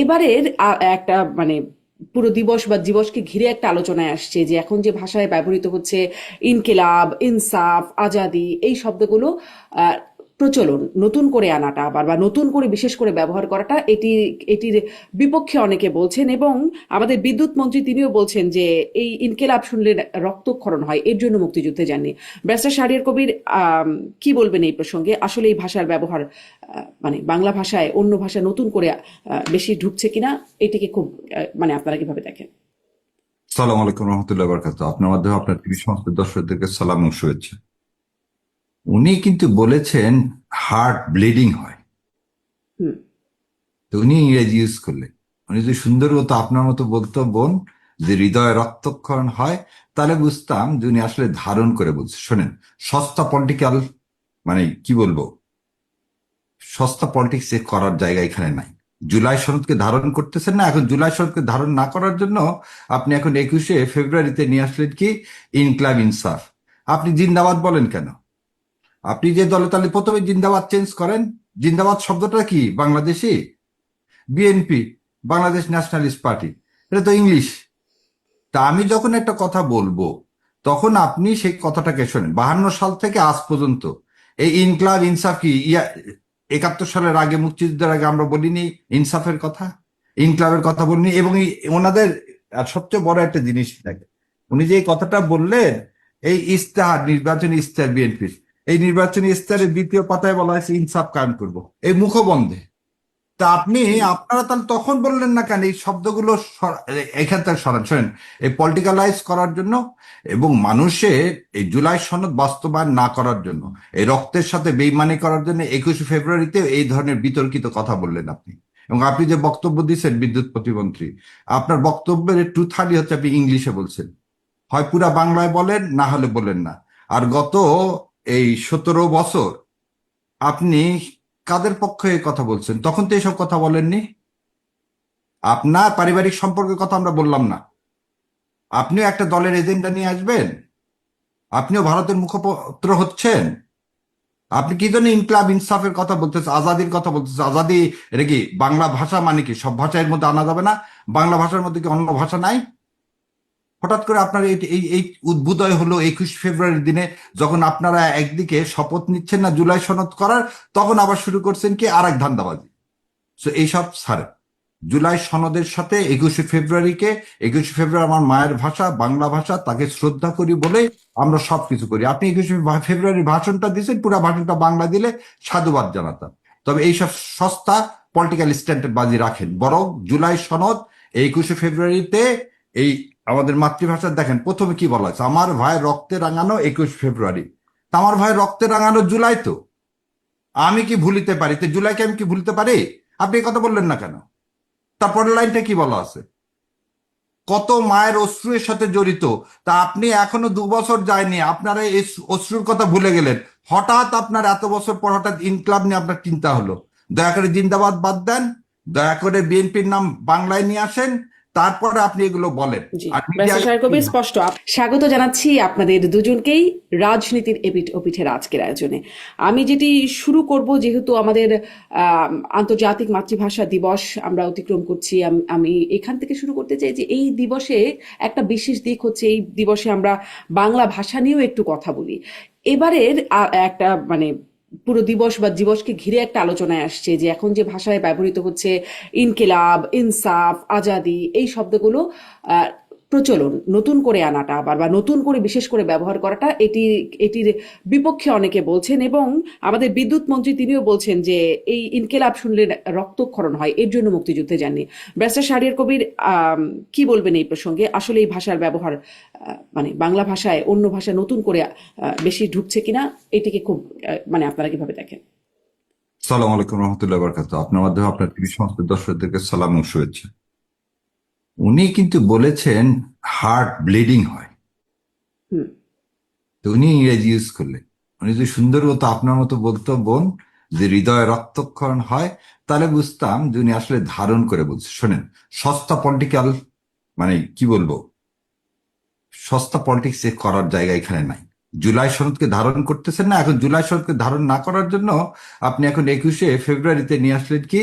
এবারের একটা পুরো দিবস বা দিবসকে ঘিরে একটা আলোচনায় আসছে যে এখন যে ভাষায় ব্যবহৃত হচ্ছে ইনকিলাব, ইনসাফ, আজাদি, এই শব্দগুলো আহ, প্রচলন নতুন করে আনাটা আবার বা নতুন করে বিশেষ করে ব্যবহার করাটা এটির বিপক্ষে অনেকে বলছেন। এবং আমাদের বিদ্যুৎ মন্ত্রী তিনিও বলছেন যে এই ইনকিলাব শুনলে রক্তক্ষরণ হয়, এর জন্য মুক্তিযুদ্ধে যাননি। ব্যারিস্টার শাহরিয়ার কবির কি বলবেন এই প্রসঙ্গে? আসলে এই ভাষার ব্যবহার বাংলা ভাষায় অন্য ভাষা নতুন করে বেশি ঢুকছে কিনা, এটিকে খুব আপনারা কিভাবে দেখেন? সালাম আলাইকুম রহমতুল্লাহ বরকাত। আপনার মাধ্যমে আপনার টিভি সমস্ত দর্শকদেরকে সালাম ও শুভেচ্ছা। উনি কিন্তু বলেছেন হার্ট ব্লিডিং হয়, হুম। তো উনি ইংরেজি ইউজ করলেন। উনি যদি সুন্দর মতো আপনার মতো বলতো বোন যে হৃদয়ে রক্তক্ষরণ হয়, তাহলে বুঝতাম যে উনি আসলে ধারণ করে বলছে। শোনেন, সস্তা পলিটিক্যাল কি বলবো, সস্তা পলিটিক্স করার জায়গা এখানে নাই। জুলাই সনদকে ধারণ করতেছেন না, এখন জুলাই সনদকে ধারণ না করার জন্য আপনি এখন 21শে ফেব্রুয়ারিতে নিয়ে আসলেন কি ইনকলাব ইনসাফ। আপনি জিন্দাবাদ বলেন কেন? আপনি যে দলে তাহলে প্রথমে জিন্দাবাদ চেঞ্জ করেন। জিন্দাবাদ শব্দটা কি Bangladeshi? BNP, Bangladesh nationalist party, এটা তো ইংলিশ। তা আমি যখন একটা কথা বলবো, তখন আপনি সেই কথাটাকে শোনেন। 52 সাল থেকে আজ পর্যন্ত এই ইনকলাব ইনসাফ কি 71 সালের আগে, মুক্তিযুদ্ধের আগে আমরা বলিনি ইনসাফের কথা, ইনকলাবের কথা বলিনি? এবং ওনাদের সবচেয়ে বড় একটা জিনিস থাকে, উনি যে এই কথাটা বললেন, এই ইস্তেহার, নির্বাচনী ইস্তেহার বিএনপির, এই নির্বাচনী ইস্তেহারের দ্বিতীয় পাতায় বলা হয়েছে ইনসাফ কায়েম করব, এই মুখবন্ধে। তা আপনি, আপনারা তাহলে তখন বললেন না কেন এই শব্দগুলো এখান থেকে সরান? শোনেন, এই পলিটিক্যালাইজ করার জন্য এবং মানুষের এই জুলাই সনদ বাস্তবায়ন না করার জন্য, এই রক্তের সাথে বেইমানি করার জন্য 21শে ফেব্রুয়ারিতে এই ধরনের বিতর্কিত কথা বললেন আপনি। এবং আপনি যে বক্তব্য দিচ্ছেন বিদ্যুৎ প্রতিমন্ত্রী, আপনার বক্তব্যের টুথালি হচ্ছে আপনি ইংলিশে বলছেন। হয় পুরা বাংলায় বলেন, না হলে বলেন না। আর গত এই 17 বছর আপনি কাদের পক্ষে এই কথা বলছেন? তখন তো এইসব কথা বলেননি। আপনার পারিবারিক সম্পর্কের কথা আমরা বললাম না। আপনিও একটা দলের এজেন্ডা নিয়ে আসবেন, আপনিও ভারতের মুখপত্র হচ্ছেন। আপনি কি জন্য ইনকলাব ইনসাফের কথা বলতেছেন, আজাদির কথা বলতেছেন? আজাদি এটা কি বাংলা ভাষা? মানে কি সব ভাষা এর মধ্যে আনা যাবে না? বাংলা ভাষার মধ্যে কি অন্য ভাষা নাই? হঠাৎ করে আপনার এই এই এই উদ্ভুদয় হলো 21শে ফেব্রুয়ারির দিনে, যখন আপনারা একদিকে শপথ নিচ্ছেন না জুলাই সনদ করার, তখন আবার শুরু করছেন কি আর এক ধান্দাবাজি। তো এইসব ছাড়েন। জুলাই সনদের সাথে 21শে ফেব্রুয়ারিকে, 21শে ফেব্রুয়ারি আমার মায়ের ভাষা, বাংলা ভাষা, তাকে শ্রদ্ধা করি বলে আমরা সবকিছু করি। আপনি 21শে ফেব্রুয়ারির ভাষণটা দিয়েছেন, পুরো ভাষণটা বাংলা দিলে সাধুবাদ জানাতাম। তবে এইসব সস্তা পলিটিক্যাল স্ট্যান্ডার্ড বাজি রাখেন। বরং জুলাই সনদ 21শে ফেব্রুয়ারিতে এই আমাদের মাতৃভাষা দেখেন, প্রথমে কি বলা হয়েছে? আমার ভাই রক্তে রাঙানো 21শে ফেব্রুয়ারি। তা আমার ভাই রক্তে রাঙানো জুলাই তো। আমি কি ভুলিতে পারি? তো জুলাইকে আমি কি ভুলতে পারি? আপনি এই কথা বললেন না কেন? তারপরের লাইনটা কি বলা আছে? কত মায়ের অশ্রুর সাথে জড়িত। তা আপনি এখনো 2 বছর যায়নি, আপনারা এই অশ্রুর কথা ভুলে গেলেন। হঠাৎ আপনার এত বছর পর হঠাৎ ইনকলাব নিয়ে আপনার চিন্তা হলো। দয়া করে জিন্দাবাদ বাদ দেন, দয়া করে বিএনপির নাম বাংলায় নিয়ে আসেন, তারপরে আপনি এগুলো বলেন। জি, আর মিডিয়া। ব্যারিস্টার শাহের কবির স্পষ্ট স্বাগত জানাচ্ছি আপনাদের দুজনকেই রাজনীতির এপিঠ ওপিঠের আজকের আয়োজনে। আমি যেটি শুরু করব, যেহেতু আমাদের আন্তর্জাতিক মাতৃভাষা দিবস আমরা অতিক্রম করছি, আমি এখান থেকে শুরু করতে চাই যে এই দিবসে একটা বিশেষ দিক হচ্ছে এই দিবসে আমরা বাংলা ভাষা নিয়েও একটু কথা বলি। এবারের একটা পুরো দিবস বা দিবসকে ঘিরে একটা আলোচনায় আসছে যে এখন যে ভাষায় ব্যবহৃত হচ্ছে ইনকিলাব, ইনসাফ, আজাদি, এই শব্দগুলো আহ, প্রচলন নতুন করে আনাটা আবার বা নতুন করে বিশেষ করে ব্যবহার করাটা এটির বিপক্ষে অনেকে বলছেন। এবং আমাদের বিদ্যুৎ মন্ত্রী তিনিও বলছেন যে এই ইনকিলাব শুনলে রক্তক্ষরণ হয়, এর জন্য মুক্তিযুদ্ধে যাননি। ব্যারিস্টার শাহরিয়ার কবির কি বলবেন এই প্রসঙ্গে? আসলে এই ভাষার ব্যবহার বাংলা ভাষায় অন্য ভাষা নতুন করে বেশি ঢুকছে কিনা, এটিকে খুব আপনারা কিভাবে দেখেন? সালাম আলাইকুম রহমতুল্লাহ বরকাত। আপনার মাধ্যমে আপনার টিভি সমস্ত দর্শকদেরকে সালাম ও শুভেচ্ছা। উনি কিন্তু বলেছেন হার্ট ব্লিডিং হয়, হুম। তো উনি ইংরেজি ইউজ করলেন। উনি যদি সুন্দর মতো আপনার মতো বলতো বোন যে হৃদয়ে রক্তক্ষরণ হয়, তাহলে বুঝতাম যে উনি আসলে ধারণ করে বলছে। শোনেন, সস্তা পলিটিক্যাল কি বলবো, সস্তা পলিটিক্স করার জায়গা এখানে নাই। জুলাই সনদকে ধারণ করতেছেন না, এখন জুলাই সনদকে ধারণ না করার জন্য আপনি এখন 21শে ফেব্রুয়ারিতে নিয়ে আসলেন কি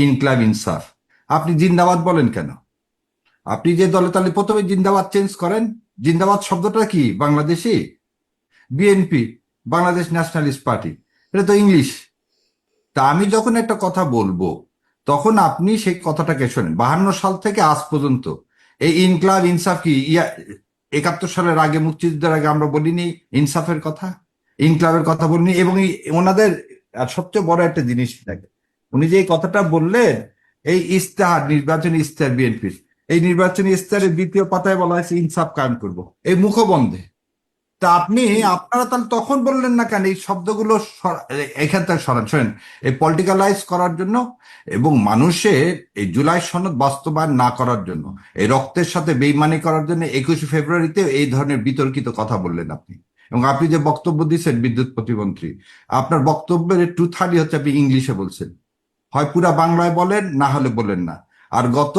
ইনকলাব ইনসাফ। আপনি জিন্দাবাদ বলেন কেন? আপনি যে দলে তাহলে প্রথমে জিন্দাবাদ চেঞ্জ করেন। জিন্দাবাদ শব্দটা কি Bangladeshi? BNP, Bangladesh nationalist party, এটা তো ইংলিশ। তা আমি যখন একটা কথা বলবো তখন আপনি সেই কথাটাকে শোনেন। 52 সাল থেকে আজ পর্যন্ত এই ইনকলাব ইনসাফ কি 71 সালের আগে, মুক্তিযুদ্ধের আগে আমরা বলিনি ইনসাফের কথা, ইনকলাবের কথা বলিনি? এবং ওনাদের সবচেয়ে বড় একটা জিনিস থাকে, উনি যে এই কথাটা বললেন, এই ইস্তেহার, নির্বাচনী ইস্তেহার বিএনপির, এই নির্বাচনী ইস্তেহারের দ্বিতীয় পাতায় বলা হয়েছে ইনসাফ কায়েম করবো, এই মুখবন্ধে। তা আপনারা তাহলে তখন বললেন না কেন এই শব্দগুলো এখান থেকে সরান? শোনেন, এই পলিটিক্যালাইজ করার জন্য এবং মানুষের এই জুলাই সনদ বাস্তবায়ন না করার জন্য, এই রক্তের সাথে বেইমানি করার জন্য 21শে ফেব্রুয়ারিতে এই ধরনের বিতর্কিত কথা বললেন আপনি। এবং আপনি যে বক্তব্য দিচ্ছেন বিদ্যুৎ প্রতিমন্ত্রী, আপনার বক্তব্যের 2/3 হচ্ছে আপনি ইংলিশে বলছেন, হয় পুরা বাংলায় বলেন, না হলে বলেন না। আর গত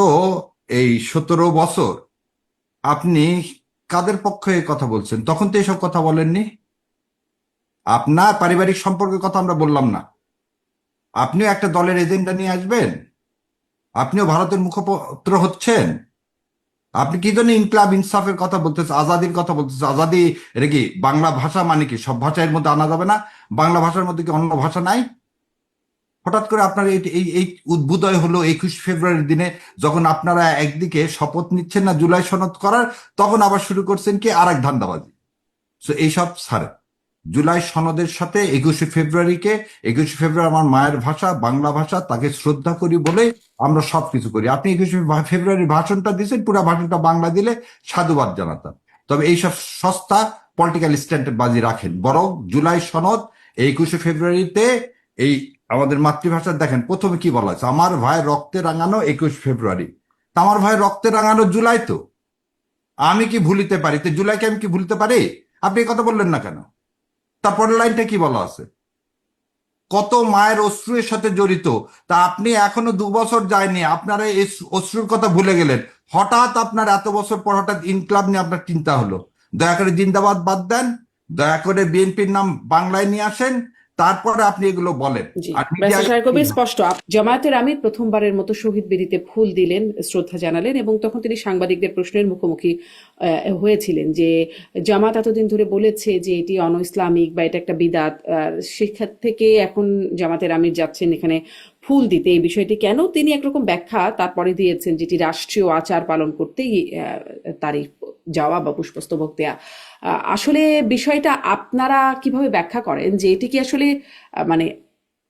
এই 17 বছর আপনি কাদের পক্ষে এই কথা বলছেন? তখন তো এসব কথা বলেননি। আপনার পারিবারিক সম্পর্কের কথা আমরা বললাম না। আপনিও একটা দলের এজেন্ডা নিয়ে আসবেন, আপনিও ভারতের মুখপত্র হচ্ছেন। আপনি কি জন্য ইনকলাব ইনসাফের কথা বলতেছেন, আজাদির কথা বলতেছেন? আজাদি এটা কি বাংলা ভাষা? মানে কি সব ভাষা এর মধ্যে আনা যাবে না? বাংলা ভাষার মধ্যে কি অন্য ভাষা নাই? হঠাৎ করে আপনার এই এই এই উদ্বোধয় হলো 21শে ফেব্রুয়ারির দিনে, যখন আপনারা একদিকে শপথ নিচ্ছেন না জুলাই সনদ করার, তখন আবার শুরু করছেন কি আর এক ধান্দাবাজি। তো এইসব ছাড়ে, জুলাই সনদের সাথে 21শে ফেব্রুয়ারিকে, 21শে ফেব্রুয়ারি আমার মায়ের ভাষা, বাংলা ভাষা, তাকে শ্রদ্ধা করি বলে আমরা সবকিছু করি। আপনি 21শে ফেব্রুয়ারির ভাষণটা দিয়েছেন, পুরো ভাষণটা বাংলা দিলে সাধুবাদ জানাতাম। তবে এইসব সস্তা পলিটিক্যাল স্ট্যান্ডার্ড বাজি রাখেন, বরং জুলাই সনদ 21শে ফেব্রুয়ারিতে এই আমাদের মাতৃভাষা দেখেন প্রথমে কি বলা আছে, আমার ভাই রক্তে রাঙানো 21শে ফেব্রুয়ারি। তা আমার ভাই রক্তে রাঙানো জুলাই তো, আমি কি ভুলিতে পারি? তো জুলাইকে আমি কি ভুলতে পারি? আপনি এই কথা বললেন না কেন? তারপরের লাইনটা কি বলা আছে? কত মায়ের অশ্রুর সাথে জড়িত। তা আপনি এখনো 2 বছর যায়নি, আপনারা এই অশ্রুর কথা ভুলে গেলেন। হঠাৎ আপনার এত বছর পর হঠাৎ ইনকলাব নিয়ে আপনার চিন্তা হলো। দয়া করে জিন্দাবাদ বাদ দেন, দয়া করে বিএনপির নাম বাংলায় নিয়ে আসেন, তারপরে আপনি এগুলো বলেন। জি, আর ব্যারিস্টার শাহের কবির স্পষ্ট। জামায়াতের আমির প্রথমবারের মতো শহীদ বেদিতে ফুল দিলেন, শ্রদ্ধা জানালেন, এবং তখন তিনি সাংবাদিকদের প্রশ্নের মুখোমুখি হয়েছিলেন যে জামাত এতদিন ধরে বলেছে যে এটি অনইসলামিক বা এটা একটা বিদাত, সেখান থেকে এখন জামাতের আমির যাচ্ছেন এখানে ফুল দিতে। এই বিষয়টি কেন, তিনি একরকম ব্যাখ্যা তারপরে দিয়েছেন যেটি রাষ্ট্রীয় আচার পালন করতেই তারই যাওয়া বা পুষ্পস্তবক দেয়া। আসলে বিষয়টা আপনারা কিভাবে ব্যাখ্যা করেন যে এটি কি আসলে মানে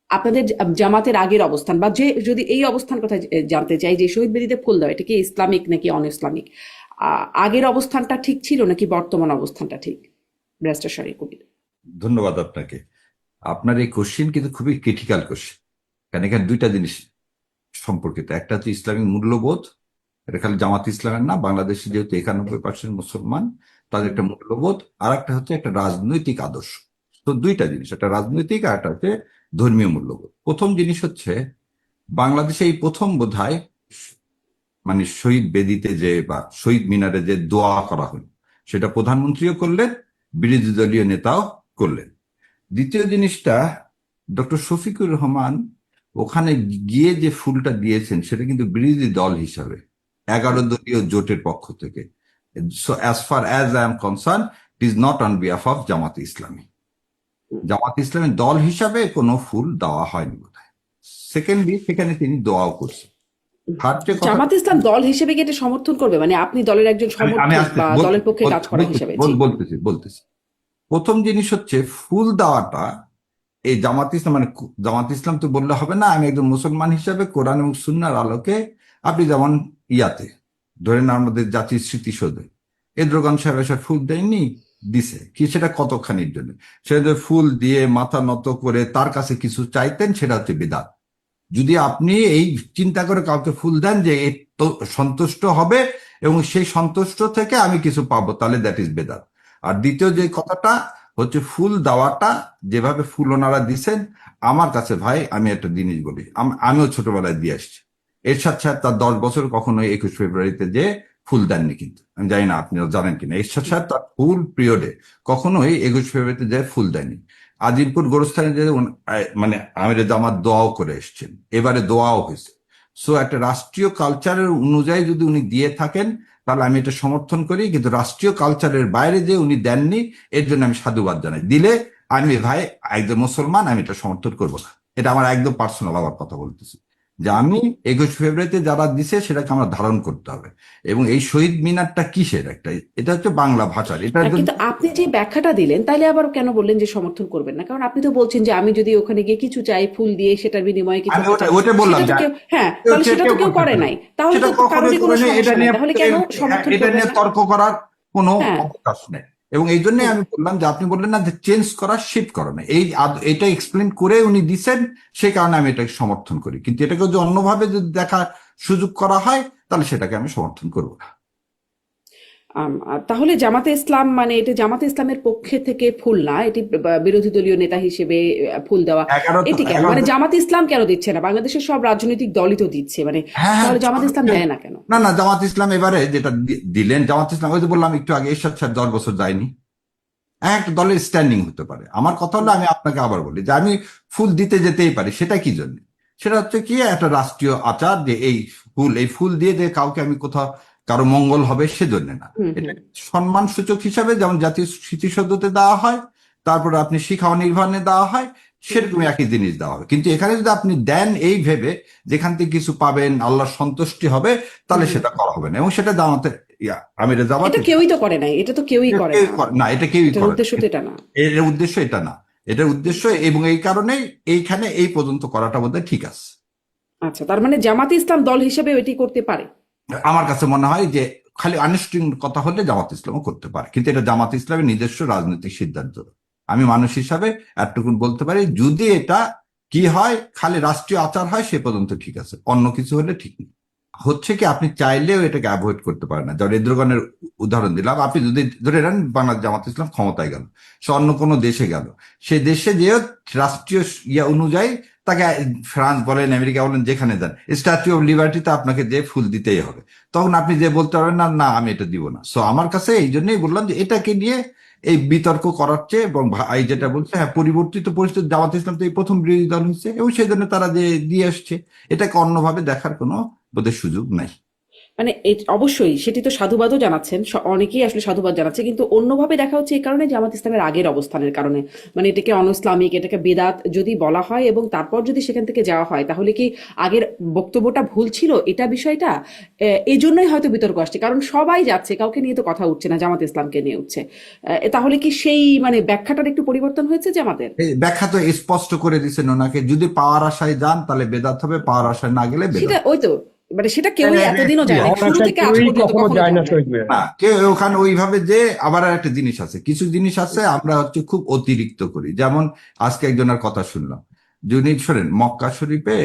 আপনাদের জামাতের আগের অবস্থান, বা যে যদি এই অবস্থান কথা জানতে চাই যে শহীদ বেদিতে ফুল দেওয়া এটা কি ইসলামিক নাকি অন ইসলামিক, আগের অবস্থানটা ঠিক ছিল নাকি বর্তমান অবস্থানটা ঠিক? ব্যারিস্টার শাহের কবির। ধন্যবাদ আপনাকে। আপনার এই কোশ্চিন কিন্তু খুবই ক্রিটিক্যাল কোশ্চিন, কারণ এখানে দুইটা জিনিস সম্পর্কিত। একটা হচ্ছে ইসলামিক মূল্যবোধ, এটা খালি জামাত ইসলামের না, বাংলাদেশে যেহেতু 91% মুসলমান, তাদের একটা মূল্যবোধ। আর একটা হচ্ছে একটা রাজনৈতিক আদর্শ। তো দুইটা জিনিস, একটা রাজনৈতিক আর একটা হচ্ছে ধর্মীয় মূল্যবোধ। প্রথম জিনিস হচ্ছে বাংলাদেশে এই প্রথম বোধহয় মানে শহীদ বেদিতে যে বা শহীদ মিনারে যে দোয়া করা হলো, সেটা প্রধানমন্ত্রীও করলেন, বিরোধী দলীয় নেতাও করলেন। দ্বিতীয় জিনিসটা, ডক্টর শফিকুর রহমান ওখানে গিয়ে যে ফুলটা দিয়েছেন সেটা কিন্তু বিরোধী দল হিসাবে 11 দলীয় জোটের পক্ষ থেকে। So as far as I am concerned, it is not on behalf of Jamaat Islami. Jamaat ইসলামের দল হিসাবে কোনো ফুল দেওয়া হয়নি বোধহয়। সেকেন্ডলি সেখানে তিনি দোয়াও করছেন। থার্ড যে কথা, জামাত ইসলাম দল হিসেবে কি এটা সমর্থন করবে, মানে আপনি দলের একজন আমি সমর্থক বা দলের পক্ষে কাজ করা হিসেবে? জি। বলতেছি প্রথম জিনিস হচ্ছে ফুল দেওয়াটা এই জামাত ইসলাম মানে জামাত ইসলাম তো বললে হবে না, আমি একজন মুসলমান হিসাবে কোরআন এবং সুন্নাহর আলোকে, আপনি যেমন ইয়াতে ধরেন আমাদের জাতির স্মৃতিসৌধে এদ্রগান সাহেব এসে ফুল দেয়নি, দিছে কি সেটা কতখানির জন্য? সেটা যে ফুল দিয়ে মাথা নত করে তার কাছে কিছু চাইতেন, সেটা হচ্ছে বিদআত। যদি আপনি এই চিন্তা করে কাউকে ফুল দেন যে এ তো সন্তুষ্ট হবে এবং সেই সন্তুষ্ট থেকে আমি কিছু পাবো, তাহলে দ্যাট ইজ বেদাত। আর দ্বিতীয় যে কথাটা হচ্ছে ফুল দেওয়াটা, যেভাবে ফুল ওনারা দিছেন, আমার কাছে ভাই আমি একটা জিনিস বলি, আমিও ছোটবেলায় দিয়ে আসছি। এরশাদ সাহেব তার 10 বছর কখনো 21 ফেব্রুয়ারিতে যে ফুল দেননি, কিন্তু আমি জানি না আপনিও জানেন কিনা, এরশাদ সাহেব তার ফুল পিরিয়ডে কখনোই 21 ফেব্রুয়ারিতে যে ফুল দেয়নি। আজিমপুর গোরস্থানে যে মানে আমির জামাত দোয়াও করে এসছেন, এবারে দোয়াও হয়েছে। সো একটা রাষ্ট্রীয় কালচারের অনুযায়ী যদি উনি দিয়ে থাকেন তাহলে আমি এটা সমর্থন করি, কিন্তু রাষ্ট্রীয় কালচারের বাইরে যে উনি দেননি এর জন্য আমি সাধুবাদ জানাই। দিলে আমি ভাই একজন মুসলমান, আমি এটা সমর্থন করবো না। এটা আমার একদম পার্সোনাল আমার কথা বলতেছি, যে আমি 21 ফেব্রুয়ারিতে যারা দিছে সেটাকে আমরা ধারণ করতে হবে। এবং এই শহীদ মিনারটা কিসের একটা, এটা হচ্ছে বাংলা ভাষার, এটার জন্য কিন্তু আপনি যে ব্যাখ্যাটা দিলেন তাহলে আবার কেন বললেন যে সমর্থন করবেন না? কারণ আপনি তো বলছেন যে আমি যদি ওখানে গিয়ে কিছু চাই, ফুল দিয়ে সেটার বিনিময়ে কিছু আমি একটা ওটা চাই, ওটা বললাম সেটা তো যে কেউ, হ্যাঁ, তাহলে সেটা তো কেউ করতে করে পারে, নাই, তাহলে সেটা তো কখনোই কারোরই কোনো করে নেই। এটা সমস্যা নাই, নিয়ে তাহলে কেন সমর্থন এটা করবেন নিয়ে না? তর্ক করার কোনো হ্যাঁ। অবকাশ নেই। এবং এই জন্য আমি বললাম যে আপনি বললেন না যে চেঞ্জ করা, শিফট করা না, এটা এক্সপ্লেন করে উনি দিছেন, সেই কারণে আমি এটাকে সমর্থন করি। কিন্তু এটাকে যদি অন্যভাবে যদি দেখার সুযোগ করা হয় তাহলে সেটাকে আমি সমর্থন করবো না। আর তাহলে জামাতে ইসলাম মানে এটা জামাতে ইসলামের পক্ষে থেকে ফুল না, এটি বিরোধী দলীয় নেতা হিসেবে ফুল দেওয়া, এগারো এটি কেন? এগারো মানে জামাতে ইসলাম কেন দিচ্ছে না? বাংলাদেশের সব রাজনৈতিক দলই তো দিচ্ছে, মানে হ্যাঁ, হ্যাঁ, তাহলে জামাতে ইসলাম দেয় না কেন? না, না, জামাত ইসলাম এবারে যেটা দিলেন, জামাত ইসলাম ওই যে বললাম একটু আগে, এরশাদ সাহেব 10 বছর যায়নি। একটা দলের স্ট্যান্ডিং হতে পারে। আমার কথা হলো, আমি আপনাকে আবার বলি যে আমি ফুল দিতে যেতেই পারি, সেটা কি জন্য? সেটা হচ্ছে কি একটা রাষ্ট্রীয় আচার, যে এই ফুল দিয়ে যে কাউকে আমি কোথাও কারো মঙ্গল হবে সেজন্য না। হুম, এটা হুম। সম্মান সূচক হিসাবে যেমন জাতীয় স্মৃতিসৌধতে দেওয়া হয়, তারপরে আপনি শিখা ও নির্বাণে দেওয়া হয়, সেরকম একই জিনিস দেওয়া হবে। কিন্তু এখানে যদি আপনি দেন এই ভেবে যেখান থেকে কিছু পাবেন, আল্লাহর সন্তুষ্টি হবে, হুম, তাহলে হুম। সেটা করা হবে না। এবং সেটা জামাতে আমিরে জামাত এটা কেউই তো করে নাই, এটা তো কেউই করে না, না, এটা কেউই এটার করে না। উদ্দেশ্য তো এটা না। এর উদ্দেশ্য এটা না, এটার উদ্দেশ্য, এবং এই কারণেই এইখানে এই পর্যন্ত করাটা বোধহয় ঠিক আছে। আচ্ছা, তার মানে জামাতে ইসলাম দল হিসেবে এটি করতে পারে? আমার কাছে মনে হয় যে খালি আনুষ্ঠানিক কথা হলে জামাত ইসলামও করতে পারে, কিন্তু এটা জামাত ইসলামের নিজস্ব রাজনৈতিক সিদ্ধান্ত। আমি মানুষ হিসাবে এতটুকুন বলতে পারি, যদি এটা কি হয়, খালি রাষ্ট্রীয় আচার হয়, সে পর্যন্ত ঠিক আছে, অন্য কিছু হলে ঠিক নেই। হচ্ছে কি, আপনি চাইলেও এটাকে অ্যাভয়েড করতে পারেন না। যেমন এরদোগানের উদাহরণ দিলাম, আপনি যদি ধরে নেন বাংলাদেশ জামাত ইসলাম ক্ষমতায় গেল, সে অন্য কোনো দেশে গেল, সে দেশে যে রাষ্ট্রীয় ইয়া অনুযায়ী তাকে, ফ্রান্স বলেন, আমেরিকা বলেন, যেখানে যান, স্ট্যাচু অফ লিবার্টিতে আপনাকে যে ফুল দিতেই হবে, তখন আপনি যে বলতে পারবেন না, না আমি এটা দিব না। সো আমার কাছে এই জন্যই বললাম যে এটাকে নিয়ে এই বিতর্ক করার চেয়ে, এবং ভাই যেটা বলছে, হ্যাঁ, পরিবর্তিত পরিস্থিতি, জামাত ইসলাম তো এই প্রথম বিরোধী দল হচ্ছে, এবং সেই জন্য তারা যে দিয়ে আসছে, এটাকে অন্যভাবে দেখার কোনো বোধের সুযোগ নাই। মানে অবশ্যই সেটি তো সাধুবাদও জানাচ্ছেন, অনেকেই আসলে সাধুবাদ জানাচ্ছে, কিন্তু অন্যভাবে দেখা হচ্ছে এই কারণে জামাত ইসলামের আগের অবস্থানের কারণে, মানে এটাকে অনইসলামিক, এটাকে বেদাত যদি বলা হয় এবং তারপর যদি সেখান থেকে যাওয়া হয়, তাহলে কি আগের বক্তব্যটা ভুল ছিল, এটা বিষয়টা এই জন্যই হয়তো বিতর্ক আসছে, কারণ সবাই যাচ্ছে, কাউকে নিয়ে তো কথা উঠছে না, জামাত ইসলামকে নিয়ে উঠছে। তাহলে কি সেই মানে ব্যাখ্যাটার একটু পরিবর্তন হয়েছে জামাতের? এই ব্যাখ্যা তো স্পষ্ট করে দিচ্ছেন ওনাকে, যদি পাওয়ার আশায় যান তাহলে বেদাত হবে, পাওয়ার আশায় না গেলে সেটা বেদাত। ওই তো, মানে সেটা কেউই এতদিনও যায় না, শুরু হতাশা থেকে আজ কেউই পর্যন্ত কখনো কখনো যায় না যায় না। শহীদ ভাইয়া। না, কেউ ওখানে ওইভাবে যে, আবার আর একটা জিনিস আছে, কিছু জিনিস আছে আমরা হচ্ছে খুব অতিরিক্ত করি। যেমন আজকে একজনের কথা শুনলাম, যিনি শোনেন মক্কা শরীফে,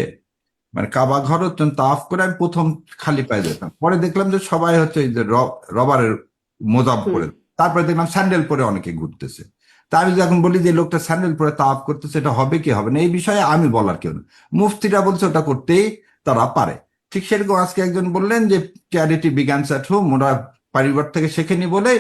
মানে কাবা ঘর হচ্ছে তাওয়াফ করে, আমি প্রথম খালি পায়ে যেতাম, পরে দেখলাম যে সবাই হচ্ছে এই যে রবারের মোজা হুম। পরে, তারপরে দেখলাম স্যান্ডেল পরে অনেকে ঘুরতেছে। তা আমি যখন বলি যে লোকটা স্যান্ডেল পরে তাওয়াফ করতেছে, এটা হবে কি হবে না, এই বিষয়ে আমি বলার কেউ না, মুফতিরা বলছে ওটা করতেই তারা পারে। ঠিক সেরকম আজকে একজন বললেন যে চ্যারিটি বিগানস অ্যাট হোম, ওরা পরিবার থেকে শেখেনি বলে